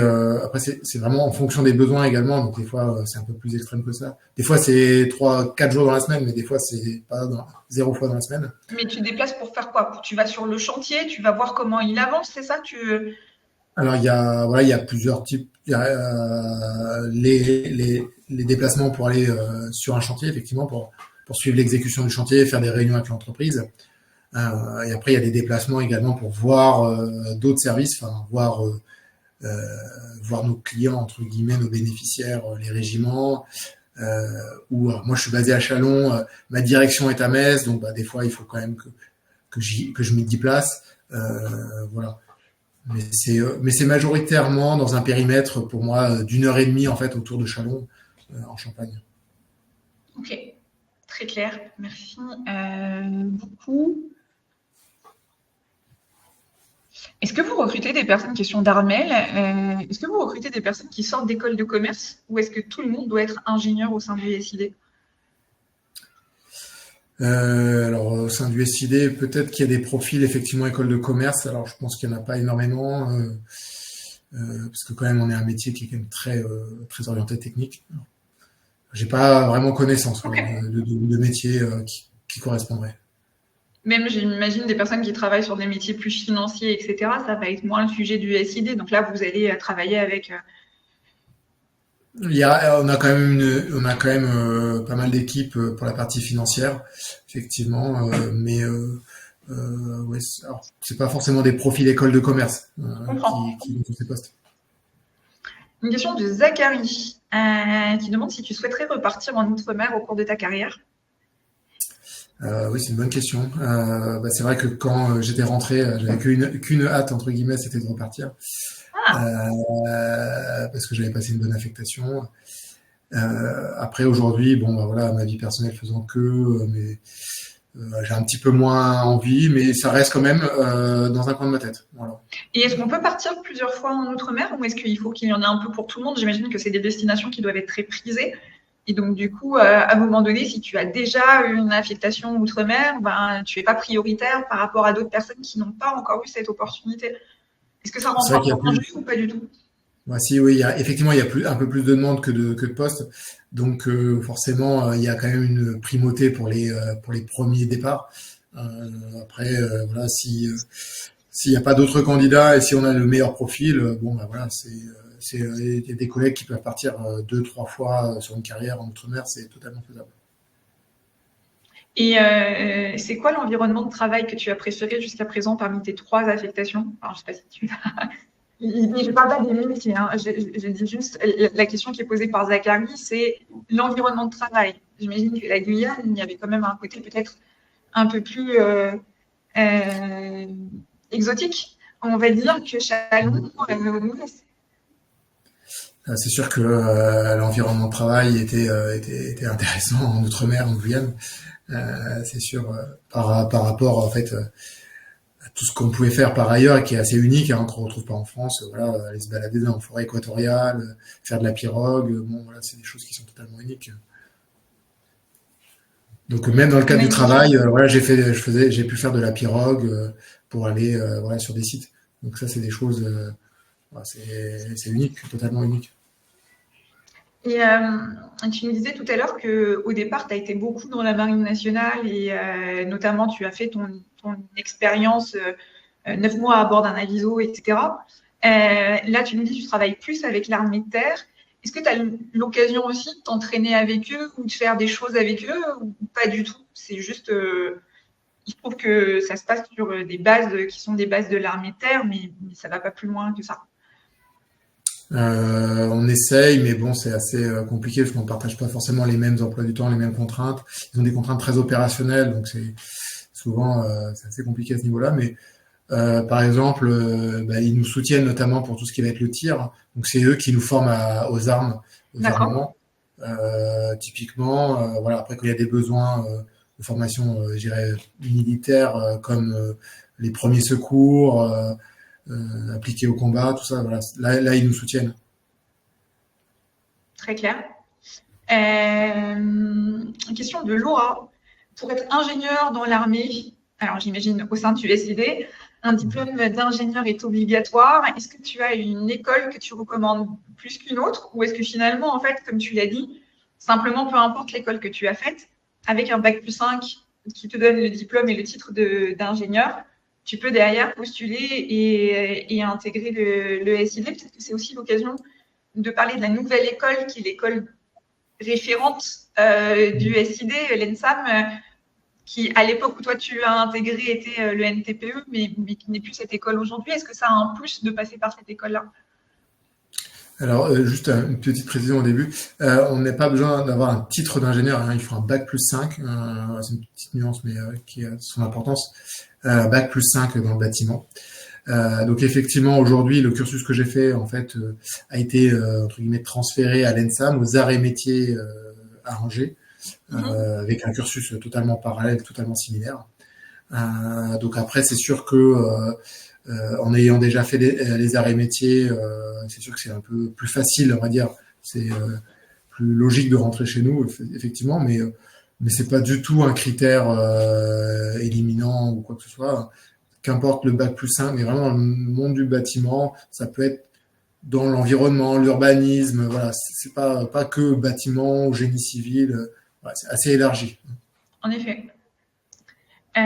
vraiment en fonction des besoins également. Donc, des fois, c'est un peu plus extrême que ça. Des fois, c'est 3-4 jours dans la semaine, mais des fois, c'est pas 0 fois dans la semaine. Mais tu te déplaces pour faire quoi? Tu vas sur le chantier, tu vas voir comment il avance, c'est ça? Alors, il y a plusieurs types. Il y a les déplacements pour aller sur un chantier, effectivement, pour suivre l'exécution du chantier, faire des réunions avec l'entreprise. Et après, il y a des déplacements également pour voir d'autres services, enfin, voir voir nos clients, entre guillemets, nos bénéficiaires, les régiments. Moi, je suis basé à Châlons, ma direction est à Metz, donc des fois, il faut quand même que je m'y déplace. Voilà. Mais c'est majoritairement dans un périmètre, pour moi, d'1 heure et demie, en fait, autour de Châlons, en Champagne. Ok, très clair. Merci beaucoup. Est-ce que vous recrutez des personnes, question d'Armel, est-ce que vous recrutez des personnes qui sortent d'école de commerce ou est-ce que tout le monde doit être ingénieur au sein du SID? Alors, au sein du SID, peut-être qu'il y a des profils, effectivement, école de commerce. Alors, je pense qu'il n'y en a pas énormément, parce que quand même, on est un métier qui est quand même très orienté technique. J'ai pas vraiment connaissance de métiers qui correspondraient. Même, j'imagine, des personnes qui travaillent sur des métiers plus financiers, etc., ça va être moins le sujet du SID. Donc là, vous allez travailler avec... On a quand même pas mal d'équipes pour la partie financière, effectivement, mais ouais, c'est pas forcément des profils école de commerce qui ont ces postes. Une question de Zachary qui demande si tu souhaiterais repartir en Outre-mer au cours de ta carrière. Oui, c'est une bonne question. C'est vrai que quand j'étais rentré, j'avais qu'une hâte, entre guillemets, c'était de repartir. Parce que j'avais passé une bonne affectation. Après, aujourd'hui, voilà, ma vie personnelle faisant mais j'ai un petit peu moins envie, mais ça reste quand même dans un coin de ma tête. Voilà. Et est-ce qu'on peut partir plusieurs fois en Outre-mer ou est-ce qu'il faut qu'il y en ait un peu pour tout le monde? J'imagine que c'est des destinations qui doivent être très prisées. Et donc, du coup, à un moment donné, si tu as déjà une affectation outre-mer, tu n'es pas prioritaire par rapport à d'autres personnes qui n'ont pas encore eu cette opportunité. Est-ce que ça rentre en jeu ou pas du tout? Oui, effectivement, il y a un peu plus de demandes que de postes. Donc, forcément, il y a quand même une primauté pour les premiers départs. Après, voilà, s'il n'y a pas d'autres candidats et si on a le meilleur profil, voilà, c'est des collègues qui peuvent partir 2-3 fois sur une carrière en Outre-mer, c'est totalement faisable. Et c'est quoi l'environnement de travail que tu as préféré jusqu'à présent parmi tes 3 affectations? Alors, je ne sais pas si tu je ne parle pas des métiers, hein. Je dis juste, la question qui est posée par Zachary, c'est l'environnement de travail. J'imagine que la Guyane, il y avait quand même un côté peut-être un peu plus exotique, on va dire, que Châlons. C'est sûr que l'environnement de travail était intéressant en Outre-mer, en Guyane. C'est sûr, par rapport en fait à tout ce qu'on pouvait faire par ailleurs, qui est assez unique, qu'on ne retrouve pas en France. Voilà, aller se balader dans la forêt équatoriale, faire de la pirogue, voilà, c'est des choses qui sont totalement uniques. Donc même dans le cadre du travail, voilà, j'ai pu faire de la pirogue pour aller voilà, sur des sites. Donc ça, c'est des choses, voilà, c'est unique, totalement unique. Et tu me disais tout à l'heure qu'au départ, tu as été beaucoup dans la Marine nationale et notamment, tu as fait ton expérience 9 mois à bord d'un aviso, etc. Là, tu me dis que tu travailles plus avec l'armée de terre. Est-ce que tu as l'occasion aussi de t'entraîner avec eux ou de faire des choses avec eux ou pas du tout? C'est juste, il se trouve que ça se passe sur des bases qui sont des bases de l'armée de terre, mais ça ne va pas plus loin que ça. On essaye, mais bon, c'est assez compliqué parce qu'on ne partage pas forcément les mêmes emplois du temps, les mêmes contraintes. Ils ont des contraintes très opérationnelles, donc c'est souvent c'est assez compliqué à ce niveau-là. Mais par exemple, ils nous soutiennent notamment pour tout ce qui va être le tir. Donc c'est eux qui nous forment aux armes, aux armements. Typiquement, voilà. Après, quand il y a des besoins de formation, je dirais militaire, comme les premiers secours. Appliqués au combat, tout ça, voilà. Là, ils nous soutiennent. Très clair. Question de Laura. Pour être ingénieur dans l'armée, alors j'imagine au sein du SID, un diplôme d'ingénieur est obligatoire. Est-ce que tu as une école que tu recommandes plus qu'une autre ou est-ce que finalement, en fait, comme tu l'as dit, simplement peu importe l'école que tu as faite, avec un bac+5 qui te donne le diplôme et le titre d'ingénieur, tu peux derrière postuler et intégrer le SID. Peut-être que c'est aussi l'occasion de parler de la nouvelle école qui est l'école référente du SID, l'ENSAM, qui à l'époque où toi tu as intégré était le NTPE, mais qui n'est plus cette école aujourd'hui. Est-ce que ça a un plus de passer par cette école-là? Alors, juste une petite précision au début. On n'a pas besoin d'avoir un titre d'ingénieur, hein, il faut un bac plus 5. C'est une petite nuance, mais qui a son importance. Bac plus 5 dans le bâtiment. Donc effectivement, aujourd'hui, le cursus que j'ai fait, en fait, a été entre guillemets transféré à l'ENSAM, aux arts et métiers à Angers, avec un cursus totalement parallèle, totalement similaire. Donc après, c'est sûr que en ayant déjà fait les arts et métiers, c'est sûr que c'est un peu plus facile, on va dire. C'est plus logique de rentrer chez nous, effectivement, mais c'est pas du tout un critère éliminant ou quoi que ce soit. Qu'importe le bac plus 5, mais vraiment le monde du bâtiment, ça peut être dans l'environnement, l'urbanisme, voilà, c'est pas que bâtiment ou génie civil, voilà, c'est assez élargi. En effet. On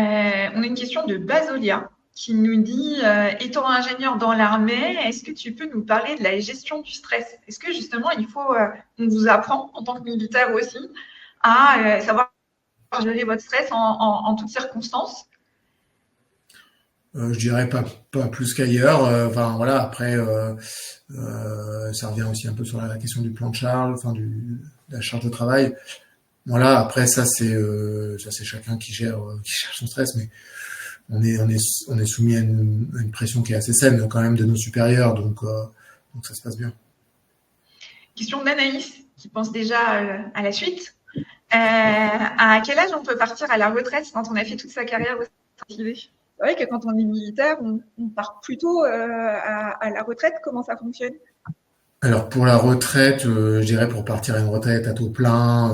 a une question de Basolia qui nous dit étant ingénieur dans l'armée, est-ce que tu peux nous parler de la gestion du stress? Est-ce que justement, on vous apprend en tant que militaire aussi à savoir gérer votre stress en toutes circonstances? Je dirais pas plus qu'ailleurs. Enfin voilà, après ça revient aussi un peu sur la question du plan de charge, enfin de la charge de travail. Voilà, après ça c'est chacun qui gère son stress, mais on est soumis à une pression qui est assez saine quand même de nos supérieurs, donc ça se passe bien. Question d'Anaïs qui pense déjà à la suite. À quel âge on peut partir à la retraite quand on a fait toute sa carrière au sein de l'idée? C'est vrai que quand on est militaire, on part plutôt à la retraite. Comment ça fonctionne? Alors pour la retraite, je dirais pour partir à une retraite à taux plein,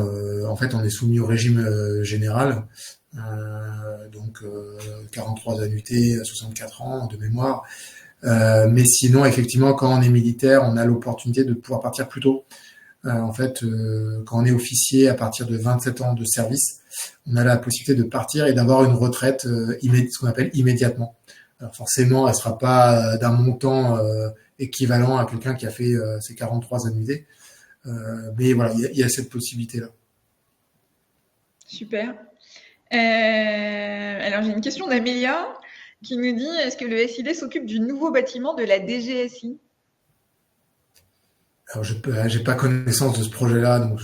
en fait on est soumis au régime général, donc 43 annuités, 64 ans de mémoire. Mais sinon, effectivement, quand on est militaire, on a l'opportunité de pouvoir partir plus tôt. En fait, quand on est officier à partir de 27 ans de service, on a la possibilité de partir et d'avoir une retraite ce qu'on appelle immédiatement. Alors forcément, elle sera pas d'un montant équivalent à quelqu'un qui a fait ses 43 annuités. Mais voilà, il y a cette possibilité-là. Super. Alors, j'ai une question d'Amélia qui nous dit, est-ce que le SID s'occupe du nouveau bâtiment de la DGSI? Alors, j'ai pas connaissance de ce projet-là, donc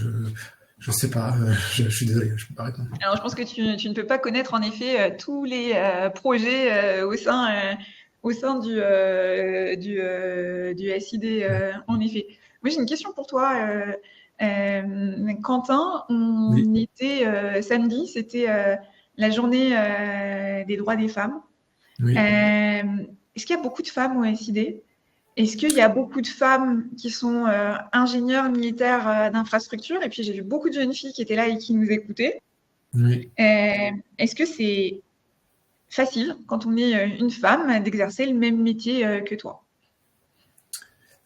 je sais pas. Je suis désolé, je peux pas répondre. Alors, je pense que tu ne peux pas connaître en effet tous les projets au sein du SID, en effet. Moi, j'ai une question pour toi, Quentin. On était samedi, c'était la journée des droits des femmes. Oui. Est-ce qu'il y a beaucoup de femmes au SID? Est-ce qu'il y a beaucoup de femmes qui sont ingénieurs militaires d'infrastructure? Et puis, j'ai vu beaucoup de jeunes filles qui étaient là et qui nous écoutaient. Oui. Est-ce que c'est facile, quand on est une femme, d'exercer le même métier que toi?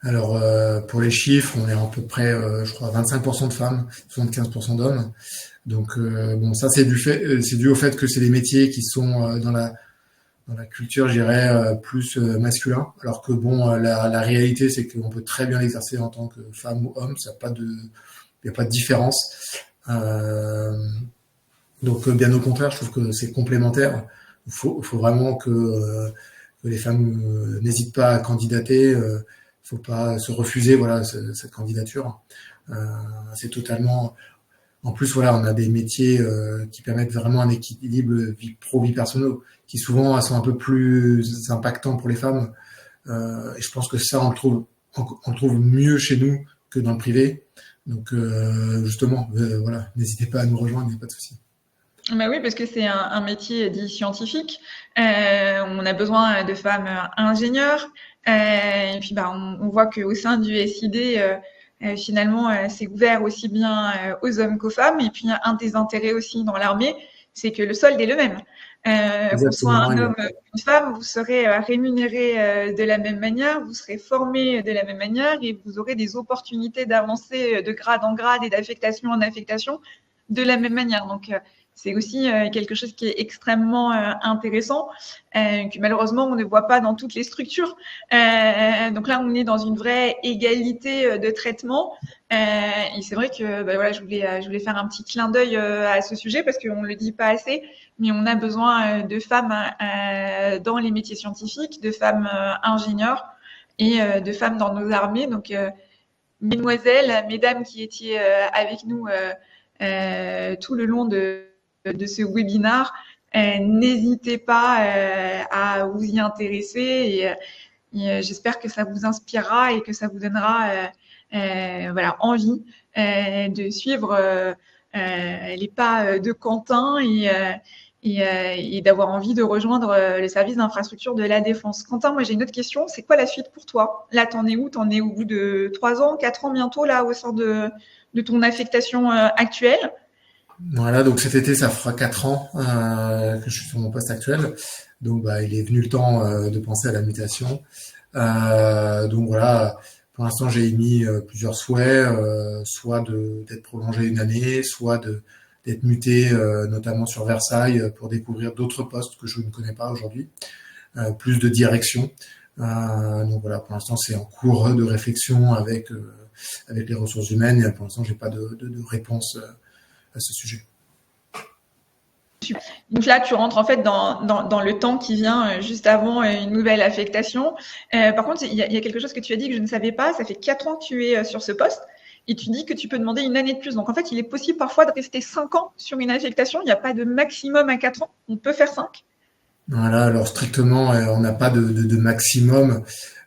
Alors, pour les chiffres, on est à peu près, je crois, 25% de femmes, 75% d'hommes. Donc, bon, ça, c'est dû au fait que c'est des métiers qui sont dans la culture, je dirais, plus masculin. Alors que bon, la réalité, c'est qu'on peut très bien l'exercer en tant que femme ou homme. Il n'y a pas de différence. Donc, bien au contraire, je trouve que c'est complémentaire. Il faut vraiment que les femmes n'hésitent pas à candidater. Faut pas se refuser, voilà, cette candidature. C'est totalement. En plus, voilà, on a des métiers qui permettent vraiment un équilibre vie pro, vie personnelle, qui souvent sont un peu plus impactants pour les femmes. Et je pense que ça, on le trouve mieux chez nous que dans le privé. Donc, justement, voilà, n'hésitez pas à nous rejoindre, il n'y a pas de souci. Bah oui, parce que c'est un métier dit scientifique. On a besoin de femmes ingénieures. Et puis, bah, on voit qu'au sein du SID, finalement, c'est ouvert aussi bien aux hommes qu'aux femmes. Et puis, un des intérêts aussi dans l'armée, c'est que le solde est le même. Qu'on soit un homme ou une femme, vous serez rémunéré de la même manière, vous serez formé de la même manière et vous aurez des opportunités d'avancer de grade en grade et d'affectation en affectation de la même manière. Donc, c'est aussi quelque chose qui est extrêmement intéressant, que malheureusement, on ne voit pas dans toutes les structures. Donc là, on est dans une vraie égalité de traitement. Et c'est vrai que voilà, je voulais faire un petit clin d'œil à ce sujet parce qu'on ne le dit pas assez, mais on a besoin de femmes dans les métiers scientifiques, de femmes ingénieurs et de femmes dans nos armées. Donc, mesdemoiselles, mesdames qui étiez avec nous tout le long de ce webinaire, n'hésitez pas à vous y intéresser et j'espère que ça vous inspirera et que ça vous donnera voilà, envie de suivre les pas de Quentin et d'avoir envie de rejoindre le service d'infrastructure de la Défense. Quentin, moi j'ai une autre question. C'est quoi la suite pour toi? Là, t'en es où? T'en es au bout de 3 ans, 4 ans bientôt là au sein de ton affectation actuelle? Voilà, donc cet été, ça fera 4 ans que je suis sur mon poste actuel. Donc, bah, il est venu le temps de penser à la mutation. Donc voilà, pour l'instant, j'ai émis plusieurs souhaits, soit d'être prolongé une année, soit d'être muté, notamment sur Versailles, pour découvrir d'autres postes que je ne connais pas aujourd'hui, plus de direction. Donc voilà, pour l'instant, c'est en cours de réflexion avec les ressources humaines. Et pour l'instant, j'ai pas de réponse à ce sujet. Donc là, tu rentres en fait dans le temps qui vient juste avant une nouvelle affectation. Par contre, il y a quelque chose que tu as dit que je ne savais pas. Ça fait 4 ans que tu es sur ce poste et tu dis que tu peux demander une année de plus. Donc en fait, il est possible parfois de rester 5 ans sur une affectation. Il n'y a pas de maximum à 4 ans. On peut faire 5. Voilà, alors strictement, on n'a pas de maximum.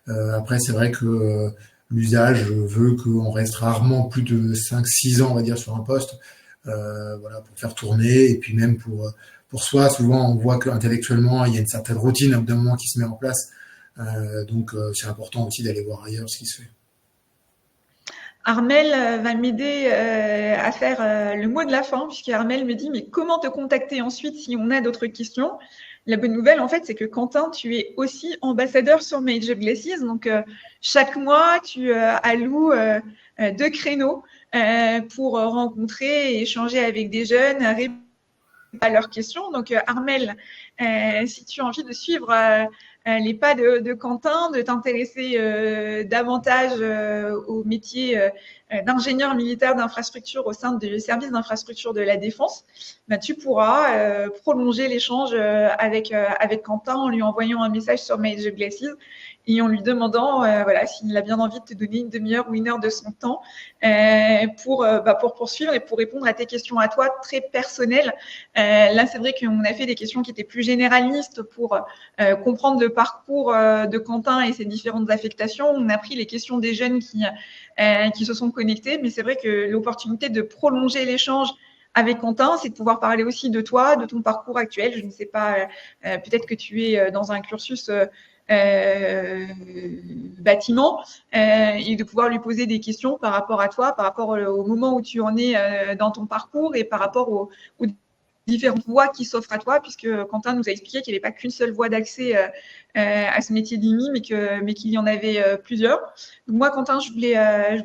Après, c'est vrai que l'usage veut qu'on reste rarement plus de 5-6 ans, on va dire, sur un poste. Voilà, pour faire tourner et puis même pour soi, souvent on voit qu'intellectuellement il y a une certaine routine au bout d'un moment qui se met en place. Donc c'est important aussi d'aller voir ailleurs ce qui se fait. Armel va m'aider à faire le mot de la fin, puisqu'Armel me dit mais comment te contacter ensuite si on a d'autres questions? La bonne nouvelle, en fait, c'est que Quentin, tu es aussi ambassadeur sur Major Glaces. Donc, chaque mois, tu alloues 2 créneaux pour rencontrer et échanger avec des jeunes, répondre à leurs questions. Donc, Armel, si tu as envie de suivre les pas de Quentin, de t'intéresser davantage au métier d'ingénieur militaire d'infrastructure au sein du service d'infrastructure de la Défense, bah, tu pourras prolonger l'échange avec Quentin en lui envoyant un message sur Major Glaces et en lui demandant voilà, s'il a bien envie de te donner une demi-heure ou une heure de son temps pour poursuivre et pour répondre à tes questions à toi très personnelles. Là, c'est vrai qu'on a fait des questions qui étaient plus généralistes pour comprendre le parcours de Quentin et ses différentes affectations. On a pris les questions des jeunes qui se sont connectés, mais c'est vrai que l'opportunité de prolonger l'échange avec Quentin, c'est de pouvoir parler aussi de toi, de ton parcours actuel. Je ne sais pas, peut-être que tu es dans un cursus bâtiment et de pouvoir lui poser des questions par rapport à toi, par rapport au moment où tu en es dans ton parcours et par rapport aux différentes voies qui s'offrent à toi, puisque Quentin nous a expliqué qu'il n'y avait pas qu'une seule voie d'accès à ce métier d'IMI, mais qu'il y en avait plusieurs. Donc moi, Quentin, je voulais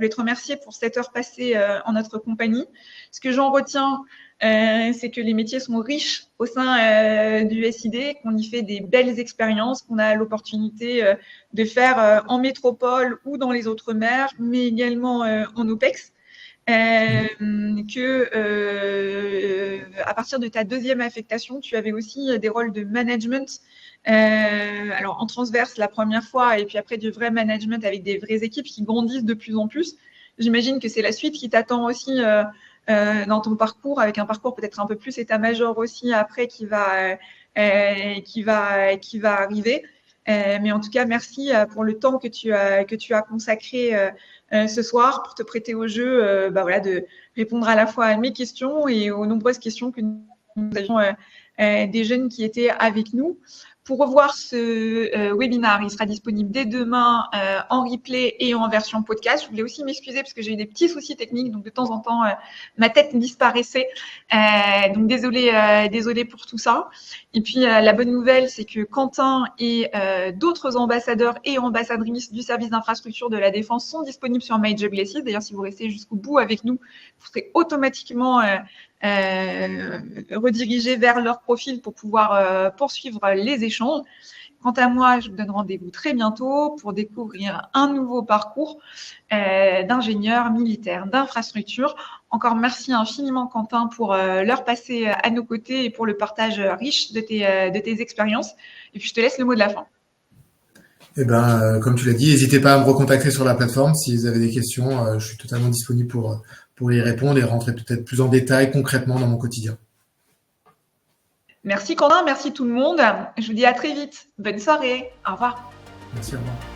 te remercier pour cette heure passée en notre compagnie. Ce que j'en retiens, c'est que les métiers sont riches au sein du SID, qu'on y fait des belles expériences, qu'on a l'opportunité de faire en métropole ou dans les autres mers, mais également en OPEX. À partir de ta deuxième affectation, tu avais aussi des rôles de management, alors en transverse la première fois, et puis après du vrai management avec des vraies équipes qui grandissent de plus en plus. J'imagine que c'est la suite qui t'attend aussi dans ton parcours, avec un parcours peut-être un peu plus état-major aussi après qui va arriver. Mais en tout cas, merci pour le temps que tu as consacré ce soir pour te prêter au jeu, voilà, de répondre à la fois à mes questions et aux nombreuses questions que nous avions des jeunes qui étaient avec nous. Pour revoir ce webinaire, il sera disponible dès demain en replay et en version podcast. Je voulais aussi m'excuser parce que j'ai eu des petits soucis techniques, donc de temps en temps, ma tête disparaissait. Donc désolée pour tout ça. Et puis la bonne nouvelle, c'est que Quentin et d'autres ambassadeurs et ambassadrices du service d'infrastructure de la Défense sont disponibles sur Major Glaces. D'ailleurs, si vous restez jusqu'au bout avec nous, vous serez automatiquement redirigés vers leur profil pour pouvoir poursuivre les échanges. Quant à moi, je vous donne rendez-vous très bientôt pour découvrir un nouveau parcours d'ingénieur militaire d'infrastructure. Encore merci infiniment, Quentin, pour l'heure passée à nos côtés et pour le partage riche de tes expériences. Et puis, je te laisse le mot de la fin. Comme tu l'as dit, n'hésitez pas à me recontacter sur la plateforme si vous avez des questions. Je suis totalement disponible pour y répondre et rentrer peut-être plus en détail concrètement dans mon quotidien. Merci Quentin, merci tout le monde. Je vous dis à très vite. Bonne soirée. Au revoir. Merci, au revoir.